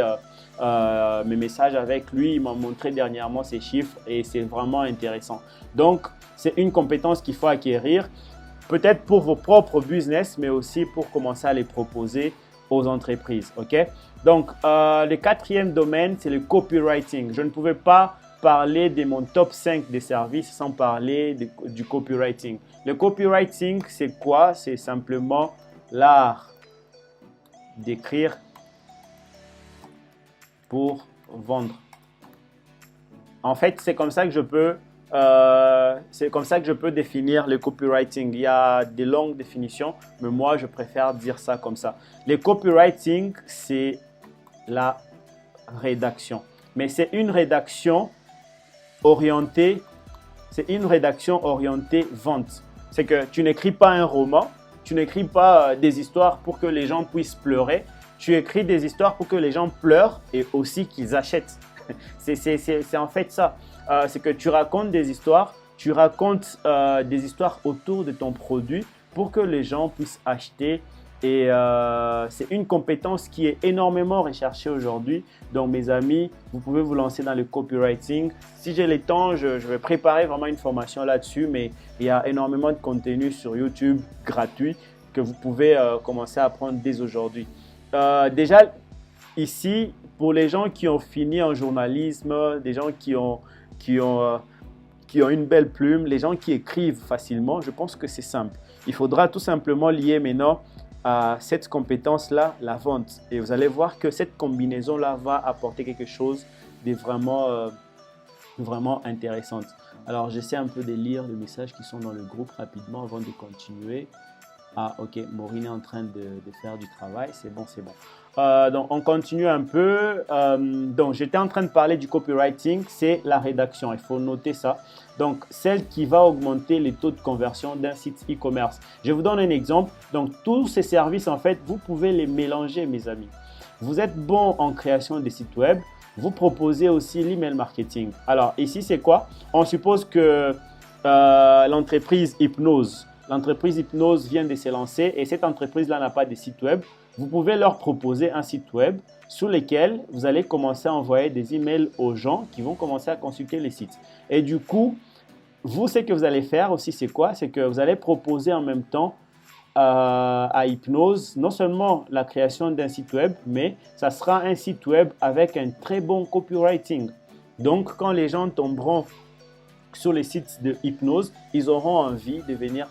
mes messages avec lui. Il m'a montré dernièrement ses chiffres et c'est vraiment intéressant. Donc, c'est une compétence qu'il faut acquérir, peut-être pour vos propres business, mais aussi pour commencer à les proposer aux entreprises. Ok? Donc, le quatrième domaine, c'est le copywriting. Je ne pouvais pas parler de mon top 5 des services sans parler du copywriting. Le copywriting, c'est quoi? C'est simplement l'art d'écrire pour vendre. En fait, c'est comme ça que je peux définir le copywriting. Il y a des longues définitions, mais moi, je préfère dire ça comme ça. Le copywriting, c'est la rédaction. Mais c'est une rédaction orientée vente. C'est que tu n'écris pas un roman, tu n'écris pas des histoires pour que les gens puissent pleurer. Tu écris des histoires pour que les gens pleurent et aussi qu'ils achètent. C'est en fait ça. C'est que tu racontes des histoires, des histoires autour de ton produit pour que les gens puissent acheter. Et c'est une compétence qui est énormément recherchée aujourd'hui. Donc mes amis, vous pouvez vous lancer dans le copywriting. Si j'ai le temps, je vais préparer vraiment une formation là-dessus. Mais il y a énormément de contenu sur YouTube gratuit que vous pouvez commencer à apprendre dès aujourd'hui. Déjà, ici, pour les gens qui ont fini en journalisme, des gens qui ont une belle plume, les gens qui écrivent facilement, je pense que c'est simple. Il faudra tout simplement lier maintenant à cette compétence-là, la vente. Et vous allez voir que cette combinaison-là va apporter quelque chose de vraiment intéressant. Alors, j'essaie un peu de lire les messages qui sont dans le groupe rapidement avant de continuer. Ah, ok, Maureen est en train de faire du travail, c'est bon, c'est bon. Donc, on continue un peu. Donc, j'étais en train de parler du copywriting, c'est la rédaction, il faut noter ça. Donc, celle qui va augmenter les taux de conversion d'un site e-commerce. Je vous donne un exemple. Donc, tous ces services, en fait, vous pouvez les mélanger, mes amis. Vous êtes bon en création des sites web, vous proposez aussi l'email marketing. Alors, ici, c'est quoi? On suppose que l'entreprise Hypnose vient de se lancer et cette entreprise-là n'a pas de site web. Vous pouvez leur proposer un site web sur lequel vous allez commencer à envoyer des emails aux gens qui vont commencer à consulter les sites. Et du coup, vous, ce que vous allez faire aussi, c'est quoi? C'est que vous allez proposer en même temps à Hypnose non seulement la création d'un site web, mais ça sera un site web avec un très bon copywriting. Donc, quand les gens tomberont sur les sites de Hypnose, ils auront envie de venir.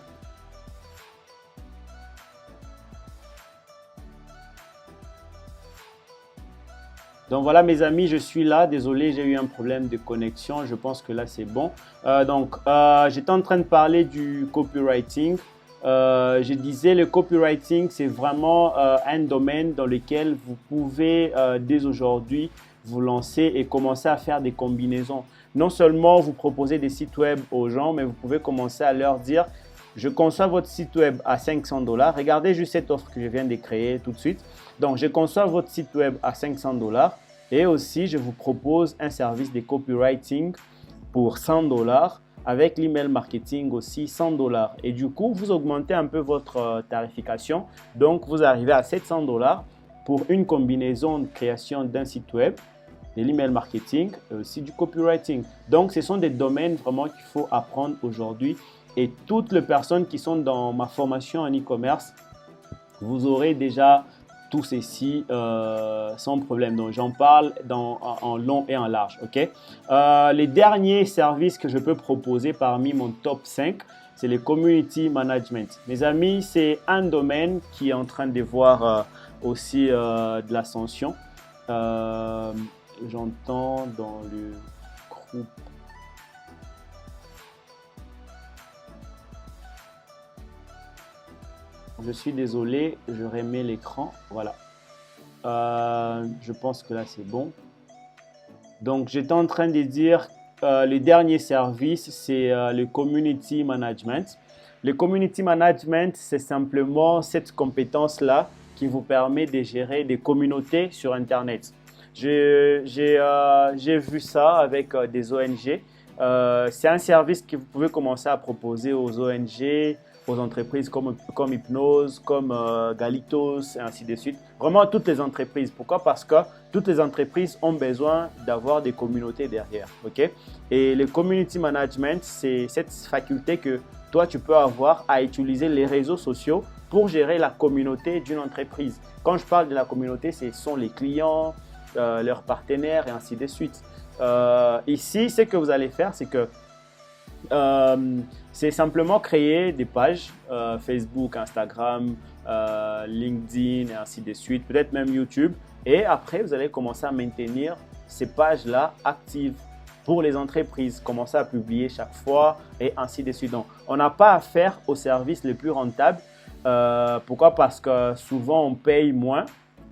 Donc voilà mes amis, je suis là. Désolé, j'ai eu un problème de connexion. Je pense que là c'est bon. J'étais en train de parler du copywriting. Je disais le copywriting, c'est vraiment un domaine dans lequel vous pouvez dès aujourd'hui vous lancer et commencer à faire des combinaisons. Non seulement vous proposez des sites web aux gens, mais vous pouvez commencer à leur dire je conçois votre site web à 500 $. Regardez juste cette offre que je viens de créer tout de suite. Donc, je conçois votre site web à 500 $ et aussi, je vous propose un service de copywriting pour 100 $ avec l'email marketing aussi 100 $. Et du coup, vous augmentez un peu votre tarification. Donc, vous arrivez à 700 $ pour une combinaison de création d'un site web, de l'email marketing et aussi du copywriting. Donc, ce sont des domaines vraiment qu'il faut apprendre aujourd'hui. Et toutes les personnes qui sont dans ma formation en e-commerce, vous aurez déjà tout ceci sans problème. Donc, j'en parle en long et en large. Okay? Les derniers services que je peux proposer parmi mon top 5, c'est le community management. Mes amis, c'est un domaine qui est en train de voir aussi de l'ascension. J'entends dans le groupe. Je suis désolé, je remets l'écran. Voilà. Je pense que là, c'est bon. Donc, j'étais en train de dire le dernier service, c'est le community management. Le community management, c'est simplement cette compétence-là qui vous permet de gérer des communautés sur Internet. J'ai vu ça avec des ONG. C'est un service que vous pouvez commencer à proposer aux ONG, aux entreprises comme Hypnose, comme Galitos et ainsi de suite. Vraiment toutes les entreprises. Pourquoi? Parce que toutes les entreprises ont besoin d'avoir des communautés derrière. Ok? Et le community management, c'est cette faculté que toi, tu peux avoir à utiliser les réseaux sociaux pour gérer la communauté d'une entreprise. Quand je parle de la communauté, ce sont les clients, leurs partenaires et ainsi de suite. Ici, ce que vous allez faire, c'est que c'est simplement créer des pages Facebook, Instagram, LinkedIn et ainsi de suite, peut-être même YouTube. Et après, vous allez commencer à maintenir ces pages-là actives pour les entreprises, commencer à publier chaque fois et ainsi de suite. Donc, on n'a pas à faire aux services les plus rentables. Pourquoi? Parce que souvent, on paye moins.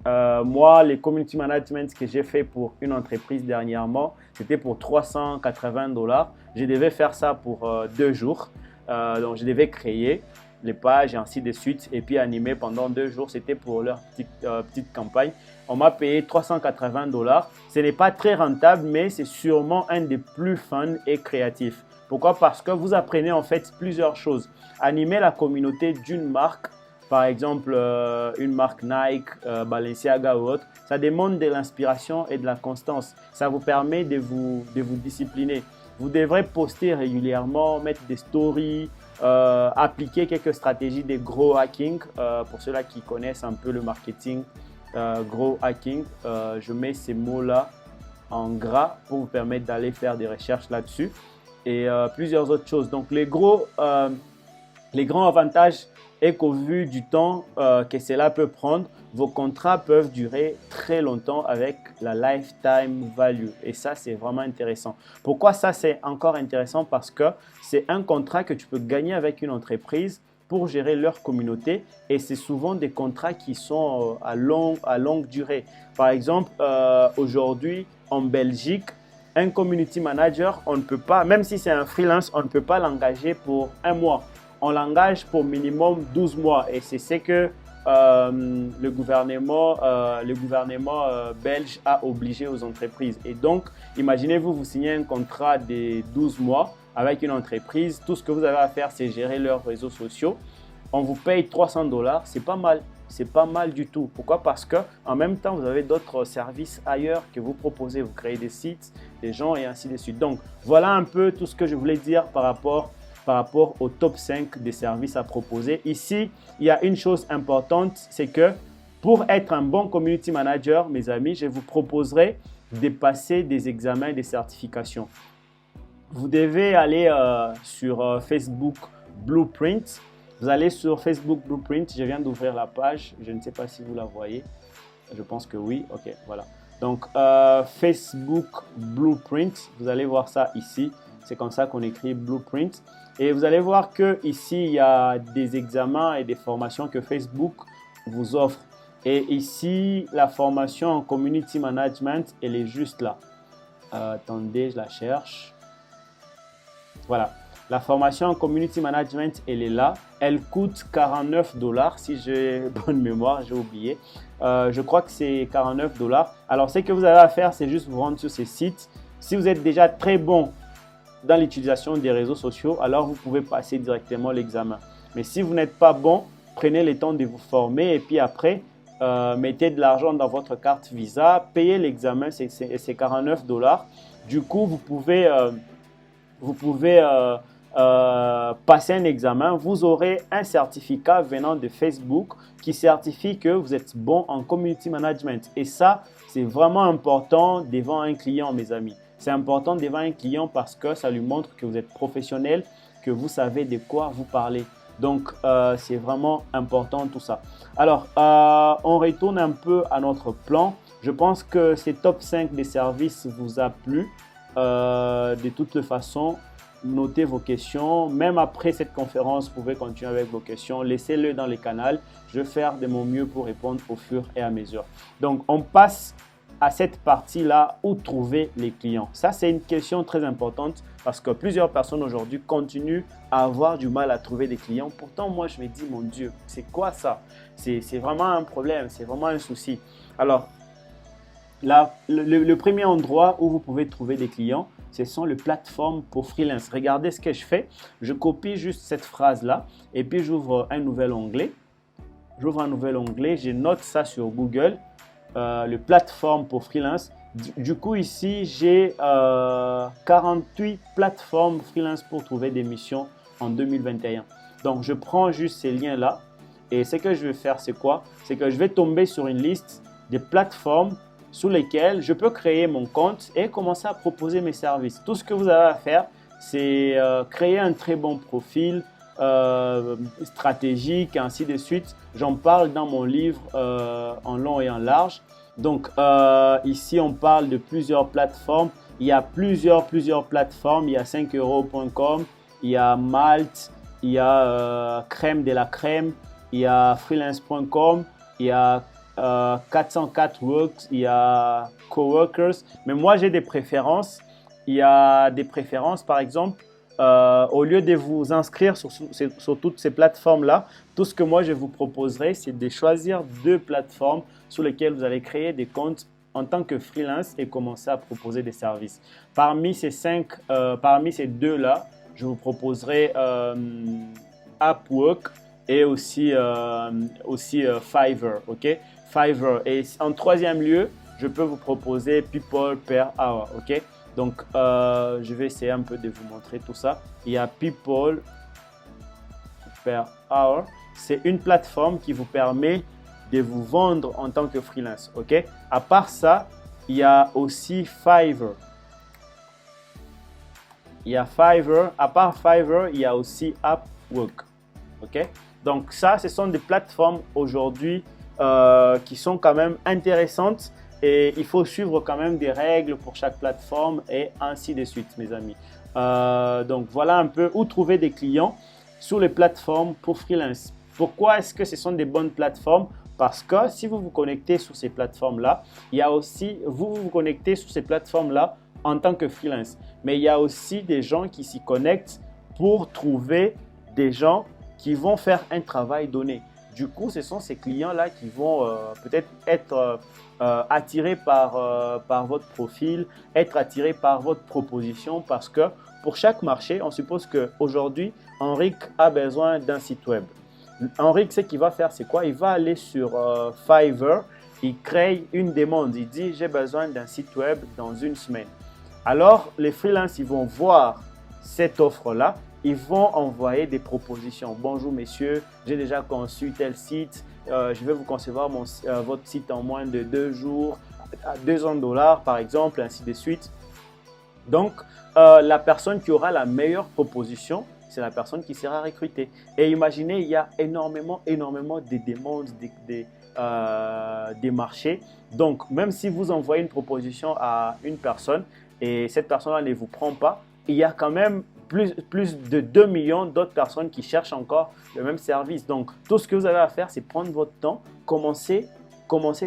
Moi, les community management que j'ai fait pour une entreprise dernièrement, c'était pour $380. Je devais faire ça pour 2 jours. Donc, je devais créer les pages et ainsi de suite et puis animer pendant 2 jours. C'était pour leur petite campagne. On m'a payé $380. Ce n'est pas très rentable, mais c'est sûrement un des plus fun et créatifs. Pourquoi? Parce que vous apprenez en fait plusieurs choses. Animer la communauté d'une marque, par exemple une marque Nike, Balenciaga ou autre, ça demande de l'inspiration et de la constance. Ça vous permet de vous discipliner. Vous devrez poster régulièrement, mettre des stories, appliquer quelques stratégies de gros hacking. Pour ceux-là qui connaissent un peu le marketing, gros hacking, je mets ces mots-là en gras pour vous permettre d'aller faire des recherches là-dessus et plusieurs autres choses. Donc les grands avantages est qu'au vu du temps que cela peut prendre, vos contrats peuvent durer très longtemps avec la lifetime value. Et ça, c'est vraiment intéressant. Pourquoi ça, c'est encore intéressant? Parce que c'est un contrat que tu peux gagner avec une entreprise pour gérer leur communauté. Et c'est souvent des contrats qui sont à longue durée. Par exemple, aujourd'hui, en Belgique, un community manager, on ne peut pas, même si c'est un freelance, on ne peut pas l'engager pour 1 mois. On l'engage pour minimum 12 mois et c'est ce que le gouvernement belge a obligé aux entreprises. Et donc, imaginez-vous, vous signez un contrat de 12 mois avec une entreprise. Tout ce que vous avez à faire, c'est gérer leurs réseaux sociaux. On vous paye $300, c'est pas mal. C'est pas mal du tout. Pourquoi? Parce qu'en même temps, vous avez d'autres services ailleurs que vous proposez. Vous créez des sites, des gens et ainsi de suite. Donc, voilà un peu tout ce que je voulais dire par rapport au top 5 des services à proposer. Ici, il y a une chose importante, c'est que pour être un bon community manager, mes amis, je vous proposerai de passer des examens, des certifications. Vous devez aller sur Facebook Blueprint. Vous allez sur Facebook Blueprint. Je viens d'ouvrir la page. Je ne sais pas si vous la voyez. Je pense que oui. OK, voilà. Donc, Facebook Blueprint. Vous allez voir ça ici. C'est comme ça qu'on écrit Blueprint. Et vous allez voir que ici, il y a des examens et des formations que Facebook vous offre. Et ici, la formation en Community Management, elle est juste là. Attendez, je la cherche. Voilà. La formation en Community Management, elle est là. Elle coûte $49 si j'ai bonne mémoire, j'ai oublié. Je crois que c'est $49. Alors, ce que vous avez à faire, c'est juste vous rendre sur ces sites. Si vous êtes déjà très bon dans l'utilisation des réseaux sociaux, alors vous pouvez passer directement l'examen. Mais si vous n'êtes pas bon, prenez le temps de vous former et puis après, mettez de l'argent dans votre carte Visa, payez l'examen, c'est $49. Du coup, vous pouvez passer un examen. Vous aurez un certificat venant de Facebook qui certifie que vous êtes bon en community management. Et ça, c'est vraiment important devant un client, mes amis. C'est important devant un client parce que ça lui montre que vous êtes professionnel, que vous savez de quoi vous parlez. Donc, c'est vraiment important tout ça. Alors, on retourne un peu à notre plan. Je pense que ces top 5 des services vous a plu. De toutes les façons, notez vos questions. Même après cette conférence, vous pouvez continuer avec vos questions. Laissez-le dans les canaux. Je vais faire de mon mieux pour répondre au fur et à mesure. Donc, on passe à cette partie-là où trouver les clients. Ça, c'est une question très importante parce que plusieurs personnes aujourd'hui continuent à avoir du mal à trouver des clients. Pourtant, moi, je me dis, mon Dieu, c'est quoi ça? C'est vraiment un problème, c'est vraiment un souci. Alors, le premier endroit où vous pouvez trouver des clients, ce sont les plateformes pour freelance. Regardez ce que je fais. Je copie juste cette phrase-là et puis j'ouvre un nouvel onglet. Je note ça sur Google, les plateformes pour freelance. Du coup, ici, j'ai 48 plateformes freelance pour trouver des missions en 2021. Donc, je prends juste ces liens-là et ce que je vais faire, c'est quoi? C'est que je vais tomber sur une liste des plateformes sur lesquelles je peux créer mon compte et commencer à proposer mes services. Tout ce que vous avez à faire, c'est créer un très bon profil stratégique, ainsi de suite. J'en parle dans mon livre en long et en large. Donc, ici, on parle de plusieurs plateformes. Il y a plusieurs plateformes. Il y a 5euros.com, il y a Malte, il y a Crème de la Crème, il y a freelance.com, il y a 404 Works, il y a Coworkers. Mais moi, j'ai des préférences. Il y a des préférences, par exemple, au lieu de vous inscrire sur toutes ces plateformes-là, tout ce que moi, je vous proposerai, c'est de choisir 2 plateformes sur lesquelles vous allez créer des comptes en tant que freelance et commencer à proposer des services. Parmi ces 2-là, je vous proposerai Upwork et aussi Fiverr, ok? Fiverr. Et en 3e lieu, je peux vous proposer People per Hour, ok? Donc, je vais essayer un peu de vous montrer tout ça. Il y a People per Hour. C'est une plateforme qui vous permet de vous vendre en tant que freelance, ok? À part ça, il y a aussi Fiverr. À part Fiverr, il y a aussi Upwork, ok? Donc ça, ce sont des plateformes aujourd'hui qui sont quand même intéressantes et il faut suivre quand même des règles pour chaque plateforme et ainsi de suite, mes amis. Donc voilà un peu où trouver des clients sur les plateformes pour freelance. Pourquoi est-ce que ce sont des bonnes plateformes? Parce que si vous vous connectez sur ces plateformes-là, il y a aussi, vous vous connectez sur ces plateformes-là en tant que freelance. Mais il y a aussi des gens qui s'y connectent pour trouver des gens qui vont faire un travail donné. Du coup, ce sont ces clients-là qui vont peut-être être attirés par votre profil, être attirés par votre proposition parce que pour chaque marché, on suppose qu'aujourd'hui, Henrik a besoin d'un site web. Henrik, ce qu'il va faire, c'est quoi? Il va aller sur Fiverr, il crée une demande, il dit « j'ai besoin d'un site web dans une semaine ». Alors, les freelances, ils vont voir cette offre-là, ils vont envoyer des propositions. « Bonjour messieurs, j'ai déjà conçu tel site, je vais vous concevoir votre site en moins de 2 jours, à $200 par exemple, ainsi de suite. » Donc, la personne qui aura la meilleure proposition, c'est la personne qui sera recrutée. Et imaginez, il y a énormément de demandes, des marchés. Donc, même si vous envoyez une proposition à une personne et cette personne-là ne vous prend pas, il y a quand même plus de 2 millions d'autres personnes qui cherchent encore le même service. Donc, tout ce que vous avez à faire, c'est prendre votre temps, commencer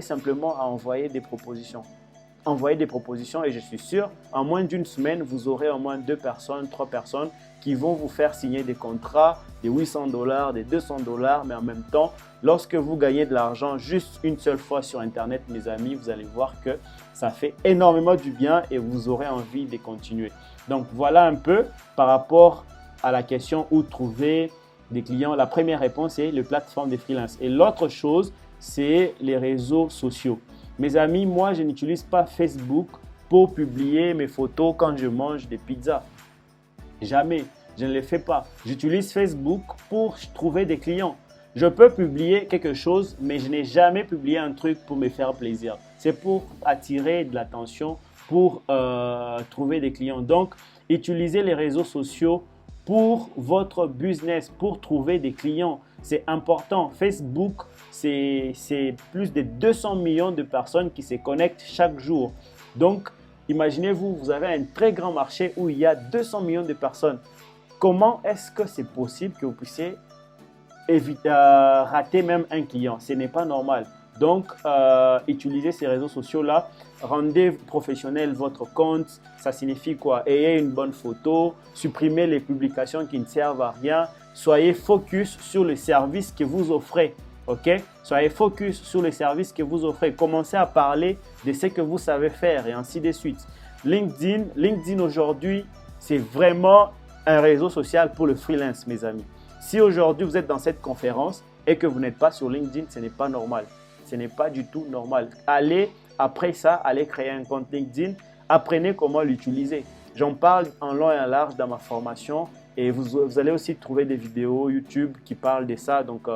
simplement à envoyer des propositions. Envoyer des propositions et je suis sûr, en moins d'une semaine, vous aurez au moins 2 personnes, 3 personnes qui vont vous faire signer des contrats, des $800, des $200, mais en même temps, lorsque vous gagnez de l'argent juste une seule fois sur Internet, mes amis, vous allez voir que ça fait énormément du bien et vous aurez envie de continuer. Donc, voilà un peu par rapport à la question où trouver des clients. La première réponse est les plateformes de freelance. Et l'autre chose, c'est les réseaux sociaux. Mes amis, moi, je n'utilise pas Facebook pour publier mes photos quand je mange des pizzas. Jamais, je ne le fais pas. J'utilise Facebook pour trouver des clients. Je peux publier quelque chose, mais je n'ai jamais publié un truc pour me faire plaisir. C'est pour attirer de l'attention, pour trouver des clients. Donc, utilisez les réseaux sociaux pour votre business, pour trouver des clients. C'est important. Facebook, c'est plus de 200 millions de personnes qui se connectent chaque jour. Donc, imaginez-vous, vous avez un très grand marché où il y a 200 millions de personnes. Comment est-ce que c'est possible que vous puissiez rater même un client? Ce n'est pas normal. Donc, utilisez ces réseaux sociaux-là. Rendez professionnel votre compte. Ça signifie quoi? Ayez une bonne photo. Supprimez les publications qui ne servent à rien. Soyez focus sur les services que vous offrez. Ok? Soyez focus sur les services que vous offrez. Commencez à parler de ce que vous savez faire et ainsi de suite. LinkedIn aujourd'hui, c'est vraiment un réseau social pour le freelance, mes amis. Si aujourd'hui vous êtes dans cette conférence et que vous n'êtes pas sur LinkedIn, ce n'est pas normal. Ce n'est pas du tout normal. Après ça, allez créer un compte LinkedIn. Apprenez comment l'utiliser. J'en parle en long et en large dans ma formation et vous allez aussi trouver des vidéos YouTube qui parlent de ça. Donc,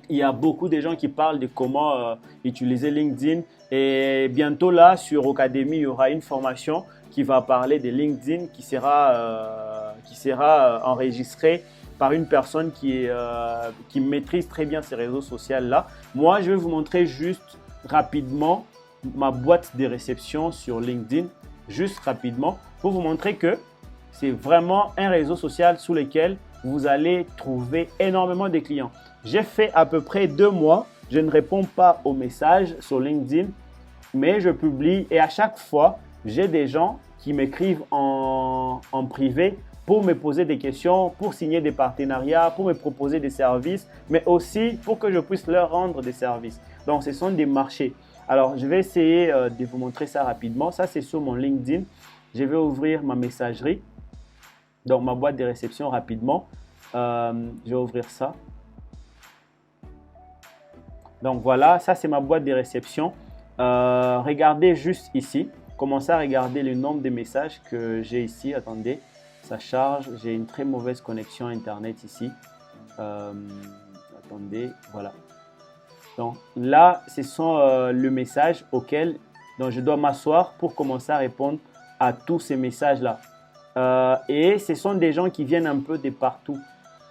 il y a beaucoup de gens qui parlent de comment utiliser LinkedIn. Et bientôt là, sur Ocademy, il y aura une formation qui va parler de LinkedIn qui sera enregistrée par une personne qui maîtrise très bien ces réseaux sociaux là. Moi, je vais vous montrer juste rapidement ma boîte de réception sur LinkedIn, juste rapidement, pour vous montrer que c'est vraiment un réseau social sous lequel vous allez trouver énormément de clients. J'ai fait à peu près 2 mois, je ne réponds pas aux messages sur LinkedIn, mais je publie et à chaque fois, j'ai des gens qui m'écrivent en privé pour me poser des questions, pour signer des partenariats, pour me proposer des services, mais aussi pour que je puisse leur rendre des services. Donc, ce sont des marchés. Alors, je vais essayer de vous montrer ça rapidement. Ça, c'est sur mon LinkedIn. Je vais ouvrir ma messagerie, donc ma boîte de réception rapidement. Je vais ouvrir ça. Donc, voilà, ça, c'est ma boîte de réception. Regardez juste ici. Commencez à regarder le nombre de messages que j'ai ici. Attendez. Ça charge, j'ai une très mauvaise connexion Internet ici. Attendez, voilà. Donc là, ce sont le message auquel je dois m'asseoir pour commencer à répondre à tous ces messages-là. Et ce sont des gens qui viennent un peu de partout.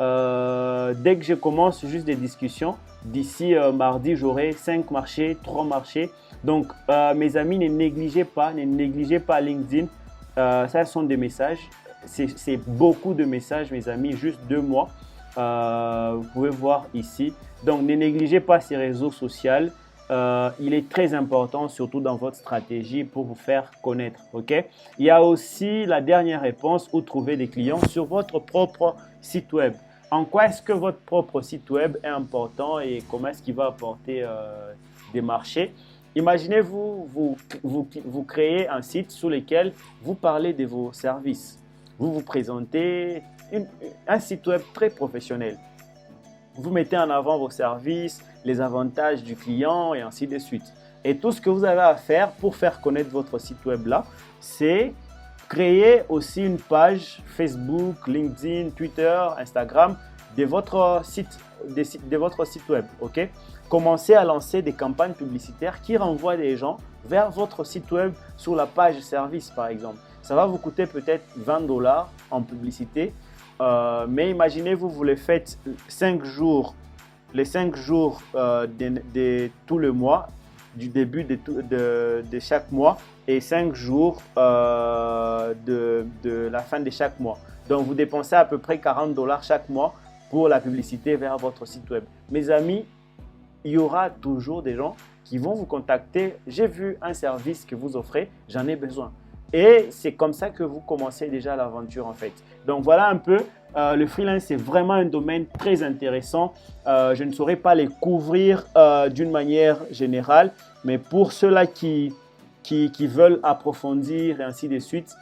Dès que je commence juste des discussions, d'ici mardi, j'aurai 5 marchés, 3 marchés. Donc, mes amis, ne négligez pas LinkedIn. Ça, sont des messages. C'est beaucoup de messages, mes amis, juste 2 mois. Vous pouvez voir ici. Donc, ne négligez pas ces réseaux sociaux. Il est très important, surtout dans votre stratégie pour vous faire connaître. Okay? Il y a aussi la dernière réponse où trouver des clients sur votre propre site web. En quoi est-ce que votre propre site web est important et comment est-ce qu'il va apporter des marchés? Imaginez-vous, vous créez un site sur lequel vous parlez de vos services. Vous vous présentez un site web très professionnel. Vous mettez en avant vos services, les avantages du client et ainsi de suite. Et tout ce que vous avez à faire pour faire connaître votre site web là, c'est créer aussi une page Facebook, LinkedIn, Twitter, Instagram de votre site web. Okay? Commencez à lancer des campagnes publicitaires qui renvoient les gens vers votre site web sur la page service par exemple. Ça va vous coûter peut-être 20 $ en publicité. Mais imaginez, vous les faites 5 jours, les 5 jours de tout le mois, du début de chaque mois et 5 jours de la fin de chaque mois. Donc, vous dépensez à peu près 40 $ chaque mois pour la publicité vers votre site web. Mes amis, il y aura toujours des gens qui vont vous contacter. J'ai vu un service que vous offrez, j'en ai besoin. Et c'est comme ça que vous commencez déjà l'aventure en fait. Donc voilà un peu, le freelance c'est vraiment un domaine très intéressant. Je ne saurais pas les couvrir d'une manière générale, mais pour ceux-là qui veulent approfondir et ainsi de suite,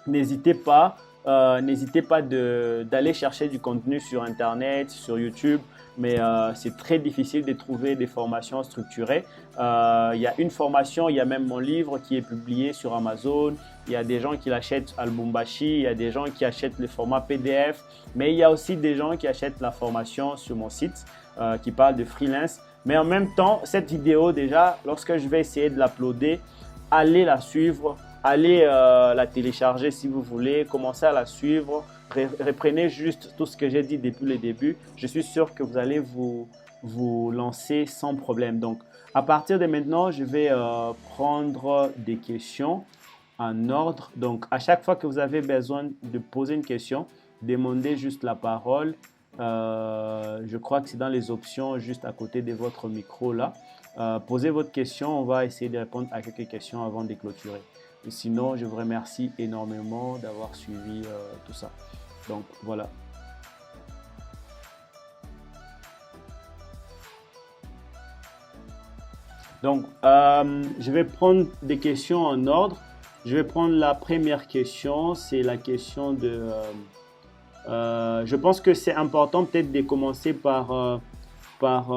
n'hésitez pas d'aller chercher du contenu sur Internet, sur YouTube. Mais c'est très difficile de trouver des formations structurées. Il y a une formation, il y a même mon livre qui est publié sur Amazon. Il y a des gens qui l'achètent à Lubumbashi, il y a des gens qui achètent le format PDF. Mais il y a aussi des gens qui achètent la formation sur mon site qui parle de freelance. Mais en même temps, cette vidéo déjà, lorsque je vais essayer de l'uploader, allez la suivre, allez la télécharger si vous voulez, commencez à la suivre. Reprenez juste tout ce que j'ai dit depuis le début. Je suis sûr que vous allez vous lancer sans problème. Donc, à partir de maintenant, je vais prendre des questions en ordre. Donc, à chaque fois que vous avez besoin de poser une question, demandez juste la parole. Je crois que c'est dans les options juste à côté de votre micro là. Posez votre question. On va essayer de répondre à quelques questions avant de clôturer. Et sinon, je vous remercie énormément d'avoir suivi tout ça. Donc, voilà. Donc, je vais prendre des questions en ordre. Je vais prendre la première question. C'est la question de... je pense que c'est important peut-être de commencer par, par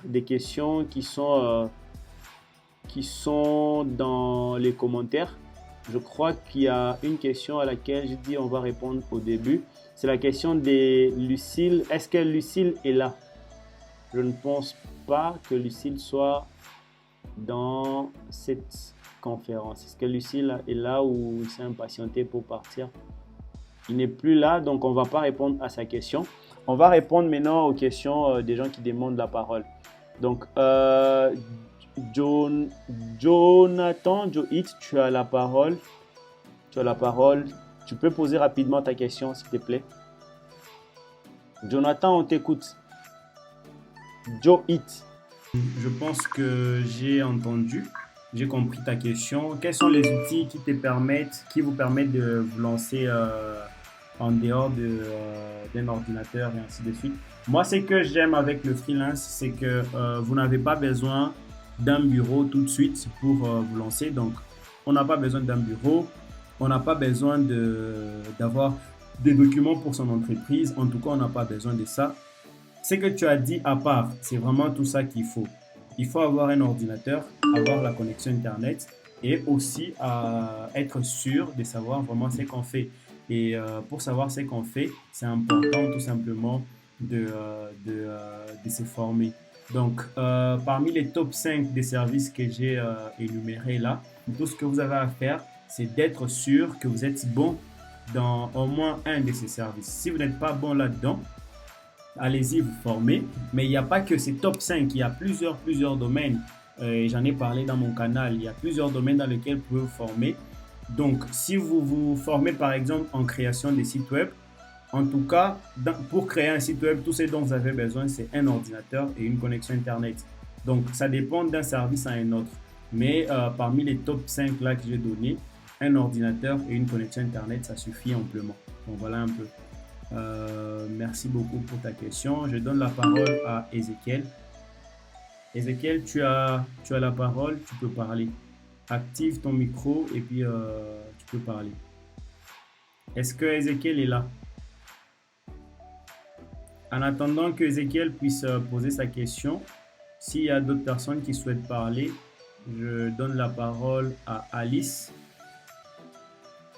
des questions qui sont dans les commentaires. Je crois qu'il y a une question à laquelle je dis on va répondre au début. C'est la question de Lucille. Est-ce que Lucille est là? Je ne pense pas que Lucille soit dans cette conférence. Est-ce que Lucille est là ou il s'est impatienté pour partir? Il n'est plus là, donc on ne va pas répondre à sa question. On va répondre maintenant aux questions des gens qui demandent la parole. Donc, Jonathan, Joit, tu as la parole. Tu as la parole. Tu peux poser rapidement ta question, s'il te plaît. Jonathan, on t'écoute. Joit. Je pense que j'ai entendu, j'ai compris ta question. Quels sont les outils qui vous permettent de vous lancer en dehors d'un ordinateur et ainsi de suite? Moi, ce que j'aime avec le freelance, c'est que vous n'avez pas besoin d'un bureau tout de suite pour vous lancer. Donc, on n'a pas besoin d'un bureau, on n'a pas besoin d'avoir des documents pour son entreprise. En tout cas, on n'a pas besoin de ça. Ce que tu as dit à part, c'est vraiment tout ça qu'il faut. Il faut avoir un ordinateur, avoir la connexion Internet et aussi être sûr de savoir vraiment ce qu'on fait. Et pour savoir ce qu'on fait, c'est important tout simplement de se former. Donc, parmi les top 5 des services que j'ai énumérés là, tout ce que vous avez à faire, c'est d'être sûr que vous êtes bon dans au moins un de ces services. Si vous n'êtes pas bon là-dedans, allez-y vous former, mais il n'y a pas que ces top 5, il y a plusieurs domaines. J'en ai parlé dans mon canal, il y a plusieurs domaines dans lesquels vous pouvez vous former. Donc, si vous vous formez par exemple en création des sites web, en tout cas, pour créer un site web, tout ce dont vous avez besoin, c'est un ordinateur et une connexion Internet. Donc, ça dépend d'un service à un autre. Mais parmi les top 5 là que j'ai donné, un ordinateur et une connexion Internet, ça suffit amplement. Donc, voilà un peu. Merci beaucoup pour ta question. Je donne la parole à Ezekiel. Ezekiel, tu as la parole, tu peux parler. Active ton micro et puis tu peux parler. Est-ce que Ezekiel est là? En attendant que Ezekiel puisse poser sa question, s'il y a d'autres personnes qui souhaitent parler, je donne la parole à Alice.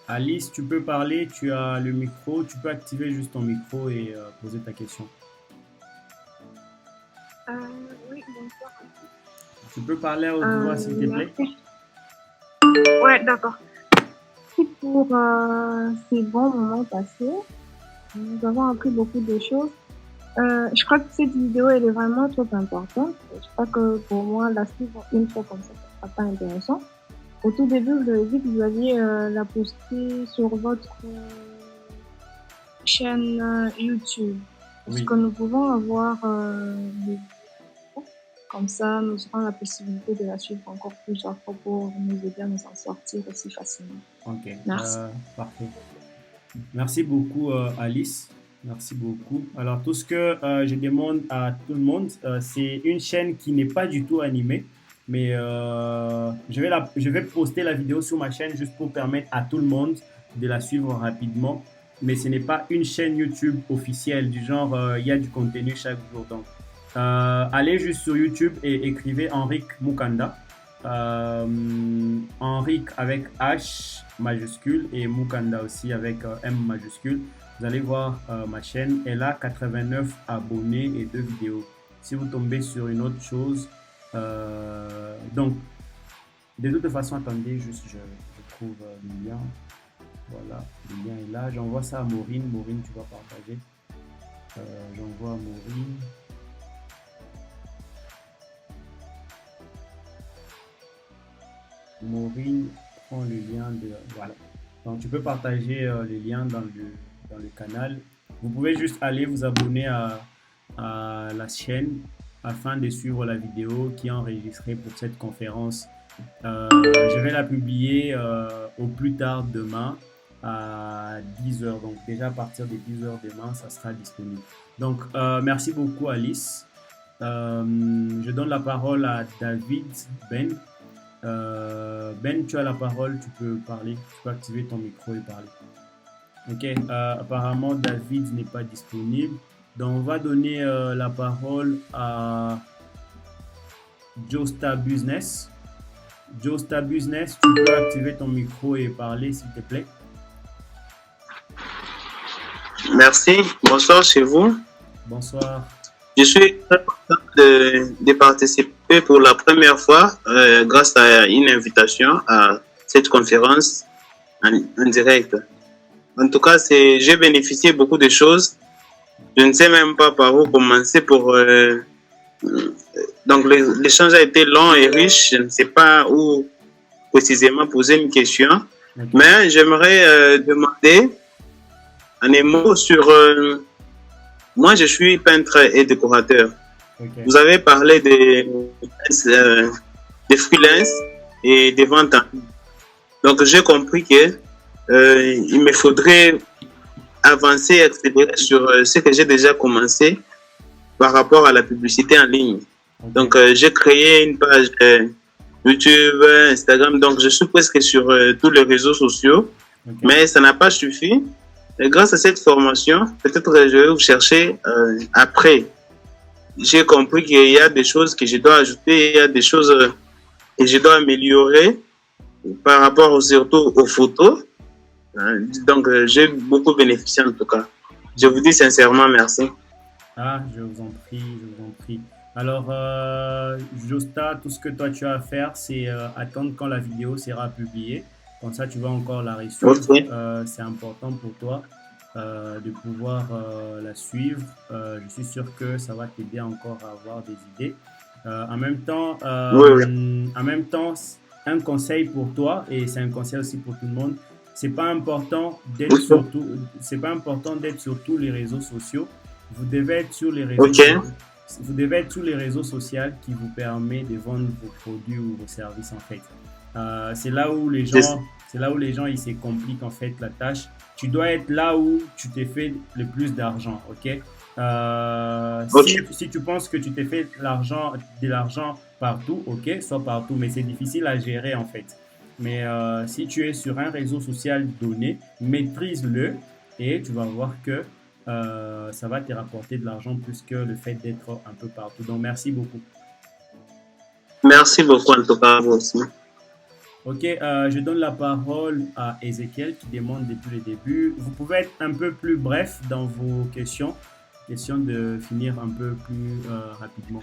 Alice, tu peux parler, tu as le micro, tu peux activer juste ton micro et poser ta question. Oui, bonsoir. Tu peux parler à haute voix, s'il te plaît? Ouais, d'accord. Merci pour ces bons moments passés. Nous avons appris beaucoup de choses. Je crois que cette vidéo, elle est vraiment trop importante. Je crois que pour moi, la suivre une fois comme ça ne sera pas intéressant. Au tout début, vous avez dit que vous alliez la poster sur votre chaîne YouTube. Est-ce Oui. que nous pouvons avoir des vidéos? Comme ça, nous aurons la possibilité de la suivre encore plusieurs fois pour nous aider à nous en sortir aussi facilement. Ok. Merci. Parfait. Merci beaucoup, Alice. Merci beaucoup. Alors, tout ce que je demande à tout le monde, c'est une chaîne qui n'est pas du tout animée, mais je vais poster la vidéo sur ma chaîne juste pour permettre à tout le monde de la suivre rapidement. Mais ce n'est pas une chaîne YouTube officielle, du genre, il y a du contenu chaque jour. Donc, allez juste sur YouTube et écrivez Henrik Mukanda. Henrik avec H majuscule et Mukanda aussi avec M majuscule. Vous allez voir ma chaîne, elle a 89 abonnés et 2 vidéos. Si vous tombez sur une autre chose, donc de toute façon, attendez, juste je trouve le lien. Voilà, le lien est là. J'envoie ça à Maureen. Maureen, tu vas partager. J'envoie à Maureen. Maureen prend le lien de... Voilà. Donc, tu peux partager le lien dans le canal. Vous pouvez juste aller vous abonner à la chaîne afin de suivre la vidéo qui est enregistrée pour cette conférence. Je vais la publier au plus tard demain à 10h. Donc, déjà à partir de 10h demain, ça sera disponible. Donc, merci beaucoup, Alice. Je donne la parole à David Ben. Ben, tu as la parole, tu peux parler, tu peux activer ton micro et parler. Ok, apparemment David n'est pas disponible. Donc on va donner la parole à Joestar Business. Joestar Business, tu peux activer ton micro et parler s'il te plaît. Merci. Bonsoir chez vous. Bonsoir. Je suis très content de participer pour la première fois grâce à une invitation à cette conférence en direct. En tout cas, j'ai bénéficié beaucoup de choses. Je ne sais même pas par où commencer pour... donc, l'échange a été long et riche. Je ne sais pas où précisément poser une question. Ok. Mais j'aimerais demander un mot sur... moi, je suis peintre et décorateur. Ok. Vous avez parlé des freelance et des ventes en ligne. Donc, j'ai compris que il me faudrait avancer et accélérer sur ce que j'ai déjà commencé par rapport à la publicité en ligne. Ok. Donc, j'ai créé une page YouTube, Instagram. Donc, je suis presque sur tous les réseaux sociaux, Ok. mais ça n'a pas suffi. Et grâce à cette formation, peut-être je vais vous chercher après. J'ai compris qu'il y a des choses que je dois ajouter, il y a des choses que je dois améliorer par rapport surtout aux photos. Donc, j'ai beaucoup bénéficié en tout cas. Je vous dis sincèrement merci. Ah, je vous en prie, je vous en prie. Alors, Josta, tout ce que toi tu as à faire, c'est attendre quand la vidéo sera publiée. Comme ça, tu vas encore la resuivre. Ok. C'est important pour toi de pouvoir la suivre. Je suis sûr que ça va t'aider encore à avoir des idées. En même temps, en même temps, un conseil pour toi, et c'est un conseil aussi pour tout le monde, c'est pas important d'être sur c'est pas important d'être sur tous les réseaux sociaux. Vous devez être sur les réseaux Ok. vous devez être sur les réseaux sociaux qui vous permet de vendre vos produits ou vos services en fait. C'est là où les gens ils se compliquent en fait la tâche. Tu dois être là où tu t'es fait le plus d'argent, ok? Si tu penses que tu t'es fait de l'argent partout, ok, soit partout, mais c'est difficile à gérer en fait. Mais si tu es sur un réseau social donné, maîtrise-le et tu vas voir que ça va te rapporter de l'argent plus que le fait d'être un peu partout. Donc, merci beaucoup. Merci beaucoup en tout cas, vous aussi. Ok, je donne la parole à Ezekiel qui demande depuis le début. Vous pouvez être un peu plus bref dans vos questions. Question de finir un peu plus rapidement.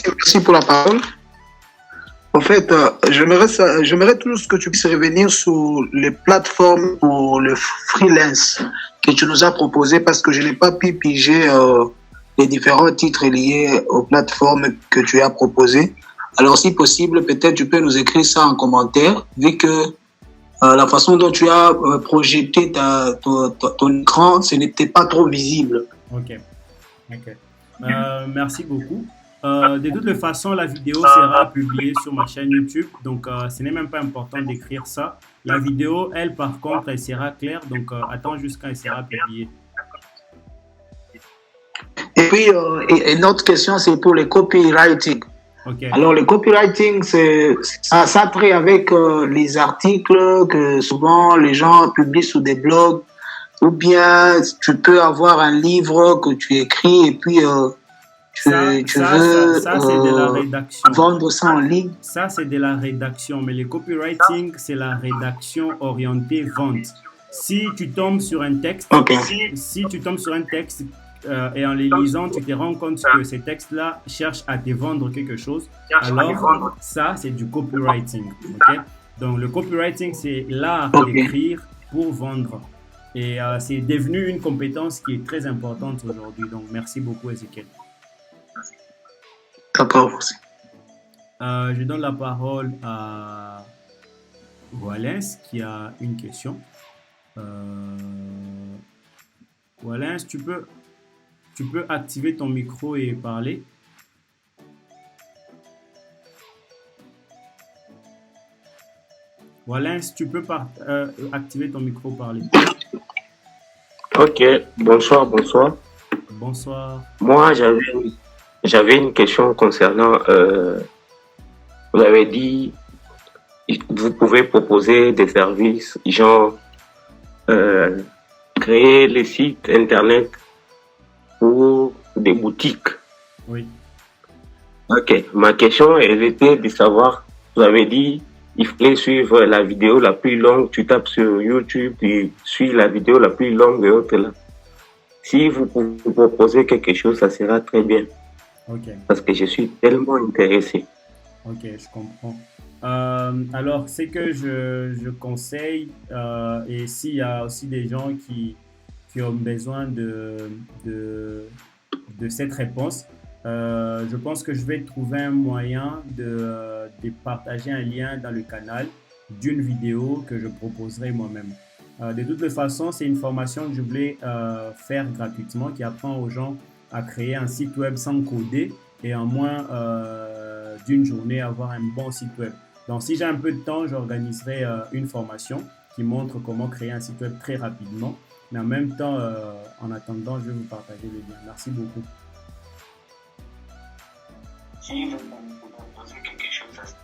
Merci pour la parole. En fait, j'aimerais toujours que tu puisses revenir sur les plateformes pour le freelance que tu nous as proposé parce que je n'ai pas pu piger les différents titres liés aux plateformes que tu as proposées. Alors, si possible, peut-être tu peux nous écrire ça en commentaire, vu que la façon dont tu as projeté ton écran, ce n'était pas trop visible. Ok. Merci beaucoup. De toutes les façons, la vidéo sera publiée sur ma chaîne YouTube, donc ce n'est même pas important d'écrire ça. La vidéo, elle, par contre, elle sera claire, donc attends jusqu'à elle sera publiée. Et puis, une autre question, c'est pour les copywriting. Ok. Alors, le copywriting, ça traite avec les articles que souvent les gens publient sur des blogs, ou bien tu peux avoir un livre que tu écris et puis tu veux c'est de la rédaction. vendre ça en ligne. Ça, c'est de la rédaction, mais le copywriting, c'est la rédaction orientée vente. Si tu tombes sur un texte, si tu tombes sur un texte et en les lisant, tu te rends compte que ces textes-là cherchent à te vendre quelque chose, alors ça, c'est du copywriting. Okay? Donc, le copywriting, c'est l'art d'écrire pour vendre. Et c'est devenu une compétence qui est très importante aujourd'hui. Donc, merci beaucoup, Ezekiel. D'accord, merci. Je donne la parole à Walens qui a une question. Walens, tu peux activer ton micro et parler. Walens, tu peux activer ton micro et parler. Ok, bonsoir. Bonsoir. Moi, j'avais une question concernant, vous avez dit, vous pouvez proposer des services, genre euh, créer les sites internet pour des boutiques. Oui. Ok, ma question, elle était de savoir, vous avez dit, il fallait suivre la vidéo la plus longue, tu tapes sur YouTube, tu suis la vidéo la plus longue et autres là. Si vous pouvez proposer quelque chose, ça sera très bien, Ok. parce que je suis tellement intéressé. Ok, je comprends. Alors, c'est que je conseille, et s'il y a aussi des gens qui ont besoin de, de cette réponse, je pense que je vais trouver un moyen de partager un lien dans le canal d'une vidéo que je proposerai moi-même. De toutes les façons, c'est une formation que je voulais faire gratuitement qui apprend aux gens à créer un site web sans coder et en moins d'une journée avoir un bon site web. Donc, si j'ai un peu de temps, j'organiserai une formation qui montre comment créer un site web très rapidement. Mais en même temps, en attendant, je vais vous partager le lien. Merci beaucoup. Si vous pouvez proposer quelque chose.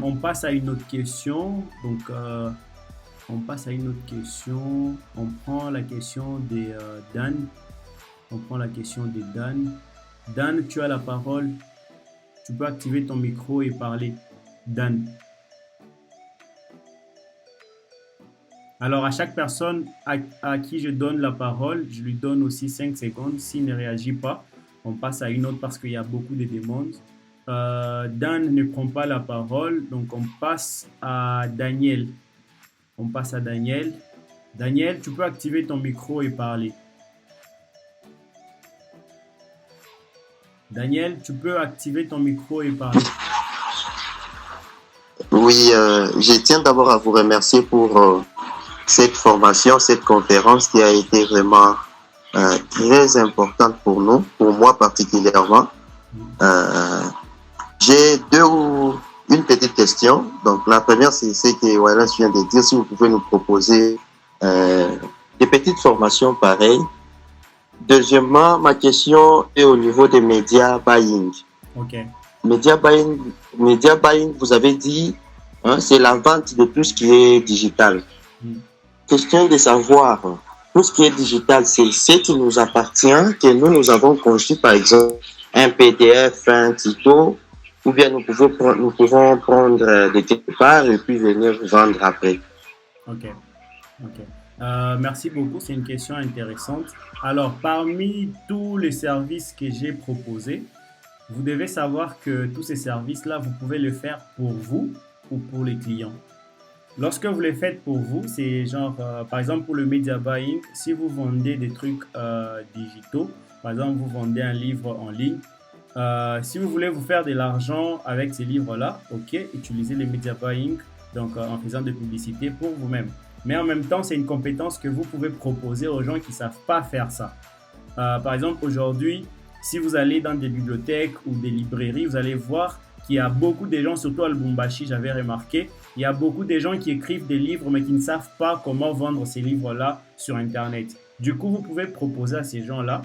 On passe à une autre question. Donc, on passe à une autre question. On prend la question des Dan. On prend la question des Dan. Dan, tu as la parole. Tu peux activer ton micro et parler. Dan. Alors, à chaque personne à qui je donne la parole, je lui donne aussi 5 secondes. S'il ne réagit pas, on passe à une autre parce qu'il y a beaucoup de demandes. Dan ne prend pas la parole, donc on passe à Daniel. On passe à Daniel. Daniel, tu peux activer ton micro et parler. Daniel, tu peux activer ton micro et parler. Oui, je tiens d'abord à vous remercier pour cette formation, cette conférence qui a été vraiment très importante pour nous, pour moi particulièrement. J'ai une petite question. Donc la première, c'est ce que Wallace vient de dire, si vous pouvez nous proposer des petites formations pareilles. Deuxièmement, ma question est au niveau des médias buying. Ok. Media buying, vous avez dit, hein, c'est la vente de tout ce qui est digital. Question de savoir, tout ce qui est digital, c'est ce qui nous appartient, que nous avons conçu, par exemple, un PDF, un tuto, ou bien nous pouvons prendre de quelque part et puis venir vendre après. Ok. Merci beaucoup, c'est une question intéressante. Alors, parmi tous les services que j'ai proposés, vous devez savoir que tous ces services-là, vous pouvez le faire pour vous ou pour les clients. Lorsque vous les faites pour vous, c'est genre, par exemple, pour le media buying, si vous vendez des trucs digitaux, par exemple, vous vendez un livre en ligne, si vous voulez vous faire de l'argent avec ces livres-là, ok, utilisez les media buying, donc en faisant de publicité pour vous-même. Mais en même temps, c'est une compétence que vous pouvez proposer aux gens qui ne savent pas faire ça. Par exemple, aujourd'hui, si vous allez dans des bibliothèques ou des librairies, vous allez voir qu'il y a beaucoup de gens, surtout à Lubumbashi, j'avais remarqué, il y a beaucoup de gens qui écrivent des livres mais qui ne savent pas comment vendre ces livres-là sur Internet. Du coup, vous pouvez proposer à ces gens-là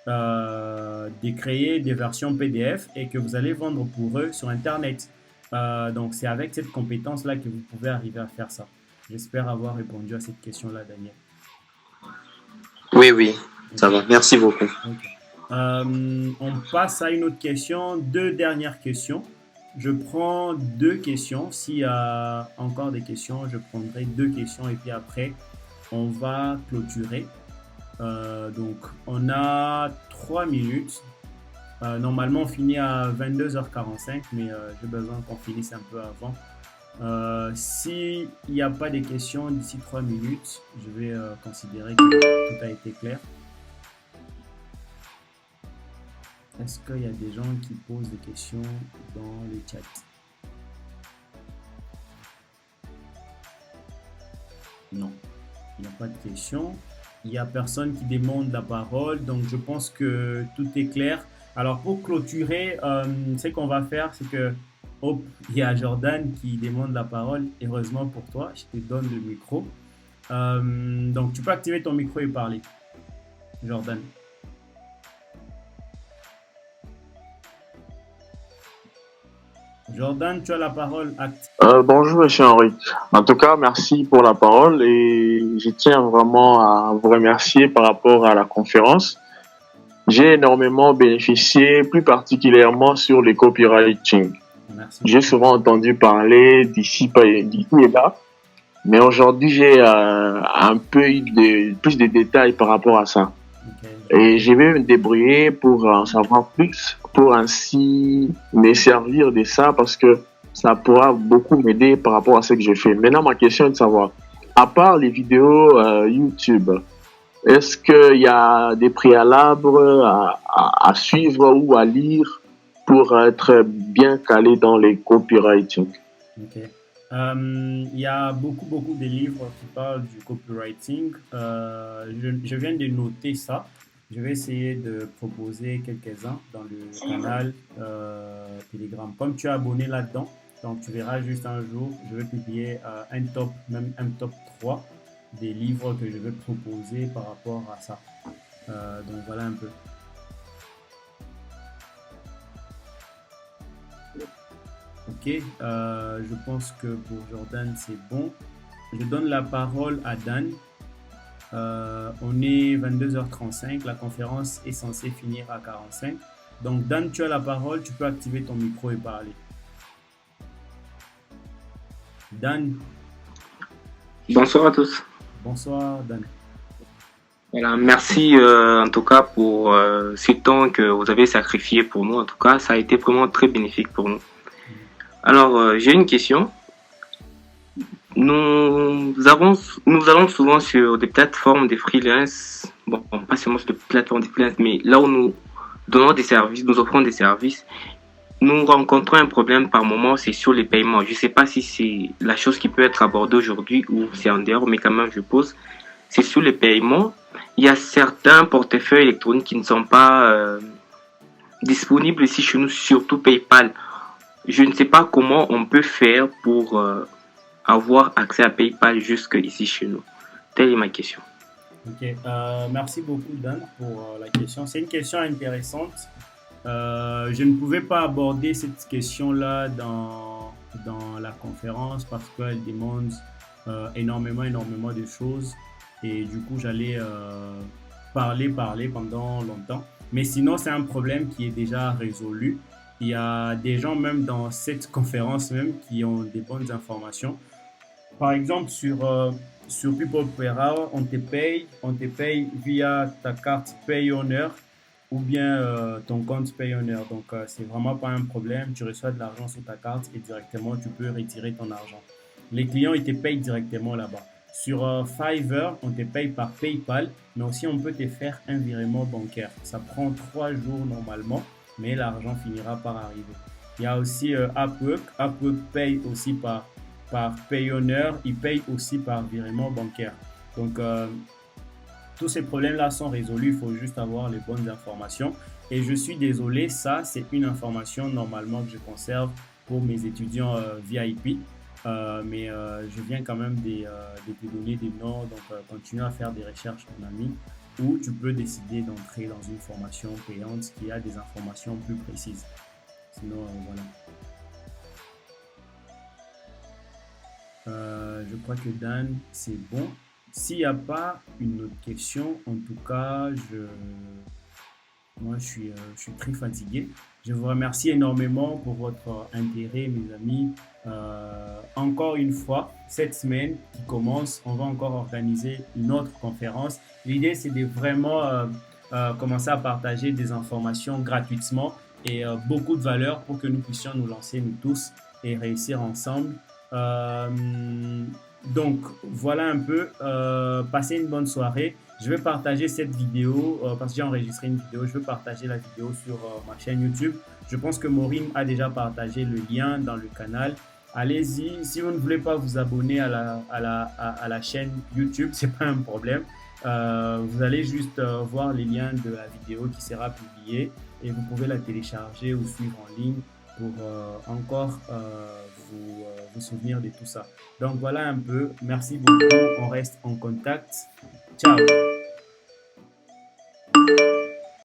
de créer des versions PDF et que vous allez vendre pour eux sur Internet. Donc, c'est avec cette compétence-là que vous pouvez arriver à faire ça. J'espère avoir répondu à cette question-là, Daniel. Oui, ça va. Merci beaucoup. Okay. On passe à une autre question. 2 dernières questions. Je prends 2 questions. S'il y a encore des questions, je prendrai 2 questions et puis après, on va clôturer. Donc, on a 3 minutes. Normalement, on finit à 22h45, mais j'ai besoin qu'on finisse un peu avant. S'il n'y a pas de questions d'ici 3 minutes, je vais considérer que tout a été clair. Est-ce qu'il y a des gens qui posent des questions dans le chat? Non, il n'y a pas de questions. Il n'y a personne qui demande la parole, donc je pense que tout est clair. Alors pour clôturer, ce qu'on va faire, c'est que hop, il y a Jordan qui demande la parole. Heureusement pour toi, je te donne le micro. Donc tu peux activer ton micro et parler, Jordan. Jordan, tu as la parole. Acte. Bonjour, monsieur Henri. En tout cas, merci pour la parole et je tiens vraiment à vous remercier par rapport à la conférence. J'ai énormément bénéficié, plus particulièrement sur le copywriting. Merci. J'ai souvent entendu parler d'ici et là, mais aujourd'hui, j'ai un peu plus de détails par rapport à ça. Okay. Et je vais me débrouiller pour en savoir plus, pour ainsi me servir de ça parce que ça pourra beaucoup m'aider par rapport à ce que je fais. Maintenant, ma question est de savoir, à part les vidéos YouTube, est-ce qu'il y a des préalables à suivre ou à lire pour être bien calé dans les copywriting? Ok. Il y a beaucoup de livres qui parlent du copywriting. Je viens de noter ça. Je vais essayer de proposer quelques-uns dans le canal Telegram. Comme tu es abonné là-dedans, donc tu verras juste un jour, je vais publier même un top 3 des livres que je vais proposer par rapport à ça. Donc voilà un peu. Ok, je pense que pour Jordan c'est bon. Je donne la parole à Dan. On est 22h35, la conférence est censée finir à 45. Donc Dan, tu as la parole, tu peux activer ton micro et parler. Dan. Bonsoir à tous. Bonsoir Dan. Voilà, merci en tout cas pour ce temps que vous avez sacrifié pour nous. En tout cas, ça a été vraiment très bénéfique pour nous. Alors, j'ai une question. Nous allons souvent sur des plateformes de freelance, bon, pas seulement sur des plateformes de freelance, mais là où nous donnons des services, nous offrons des services, nous rencontrons un problème par moment, c'est sur les paiements. Je ne sais pas si c'est la chose qui peut être abordée aujourd'hui ou c'est en dehors, mais quand même je pose. C'est sur les paiements. Il y a certains portefeuilles électroniques qui ne sont pas disponibles ici chez nous, surtout PayPal. Je ne sais pas comment on peut faire pour avoir accès à PayPal jusque ici chez nous. Telle est ma question. Ok, merci beaucoup Dan pour la question. C'est une question intéressante. Je ne pouvais pas aborder cette question-là dans la conférence parce qu'elle demande énormément de choses et du coup j'allais parler pendant longtemps. Mais sinon c'est un problème qui est déjà résolu. Il y a des gens même dans cette conférence même qui ont des bonnes informations. Par exemple sur PeoplePayra, on te paye via ta carte Payoneer ou bien ton compte Payoneer. Donc, c'est vraiment pas un problème. Tu reçois de l'argent sur ta carte et directement, tu peux retirer ton argent. Les clients, ils te payent directement là-bas. Sur Fiverr, on te paye par PayPal, mais aussi on peut te faire un virement bancaire. Ça prend 3 jours normalement, mais l'argent finira par arriver. Il y a aussi Upwork. Upwork paye aussi par Payoneer. Il paye aussi par virement bancaire. Donc, tous ces problèmes-là sont résolus, il faut juste avoir les bonnes informations. Et je suis désolé, ça, c'est une information normalement que je conserve pour mes étudiants VIP. Mais je viens quand même de te donner des noms, donc continue à faire des recherches, mon ami, ou tu peux décider d'entrer dans une formation payante qui a des informations plus précises. Sinon, voilà. Je crois que Dan, c'est bon. S'il n'y a pas une autre question, en tout cas, moi, je suis très fatigué. Je vous remercie énormément pour votre intérêt, mes amis. Encore une fois, cette semaine qui commence, on va encore organiser une autre conférence. L'idée, c'est de vraiment commencer à partager des informations gratuitement et beaucoup de valeur pour que nous puissions nous lancer, nous tous, et réussir ensemble. Donc voilà un peu, passez une bonne soirée. Je vais partager cette vidéo parce que j'ai enregistré une vidéo. Je vais partager la vidéo sur ma chaîne YouTube. Je pense que Maureen a déjà partagé le lien dans le canal. Allez-y, si vous ne voulez pas vous abonner à la chaîne YouTube, c'est pas un problème. Vous allez juste voir les liens de la vidéo qui sera publiée et vous pouvez la télécharger ou suivre en ligne pour encore vous souvenir de tout ça. Donc voilà un peu. Merci beaucoup. On reste en contact. Ciao.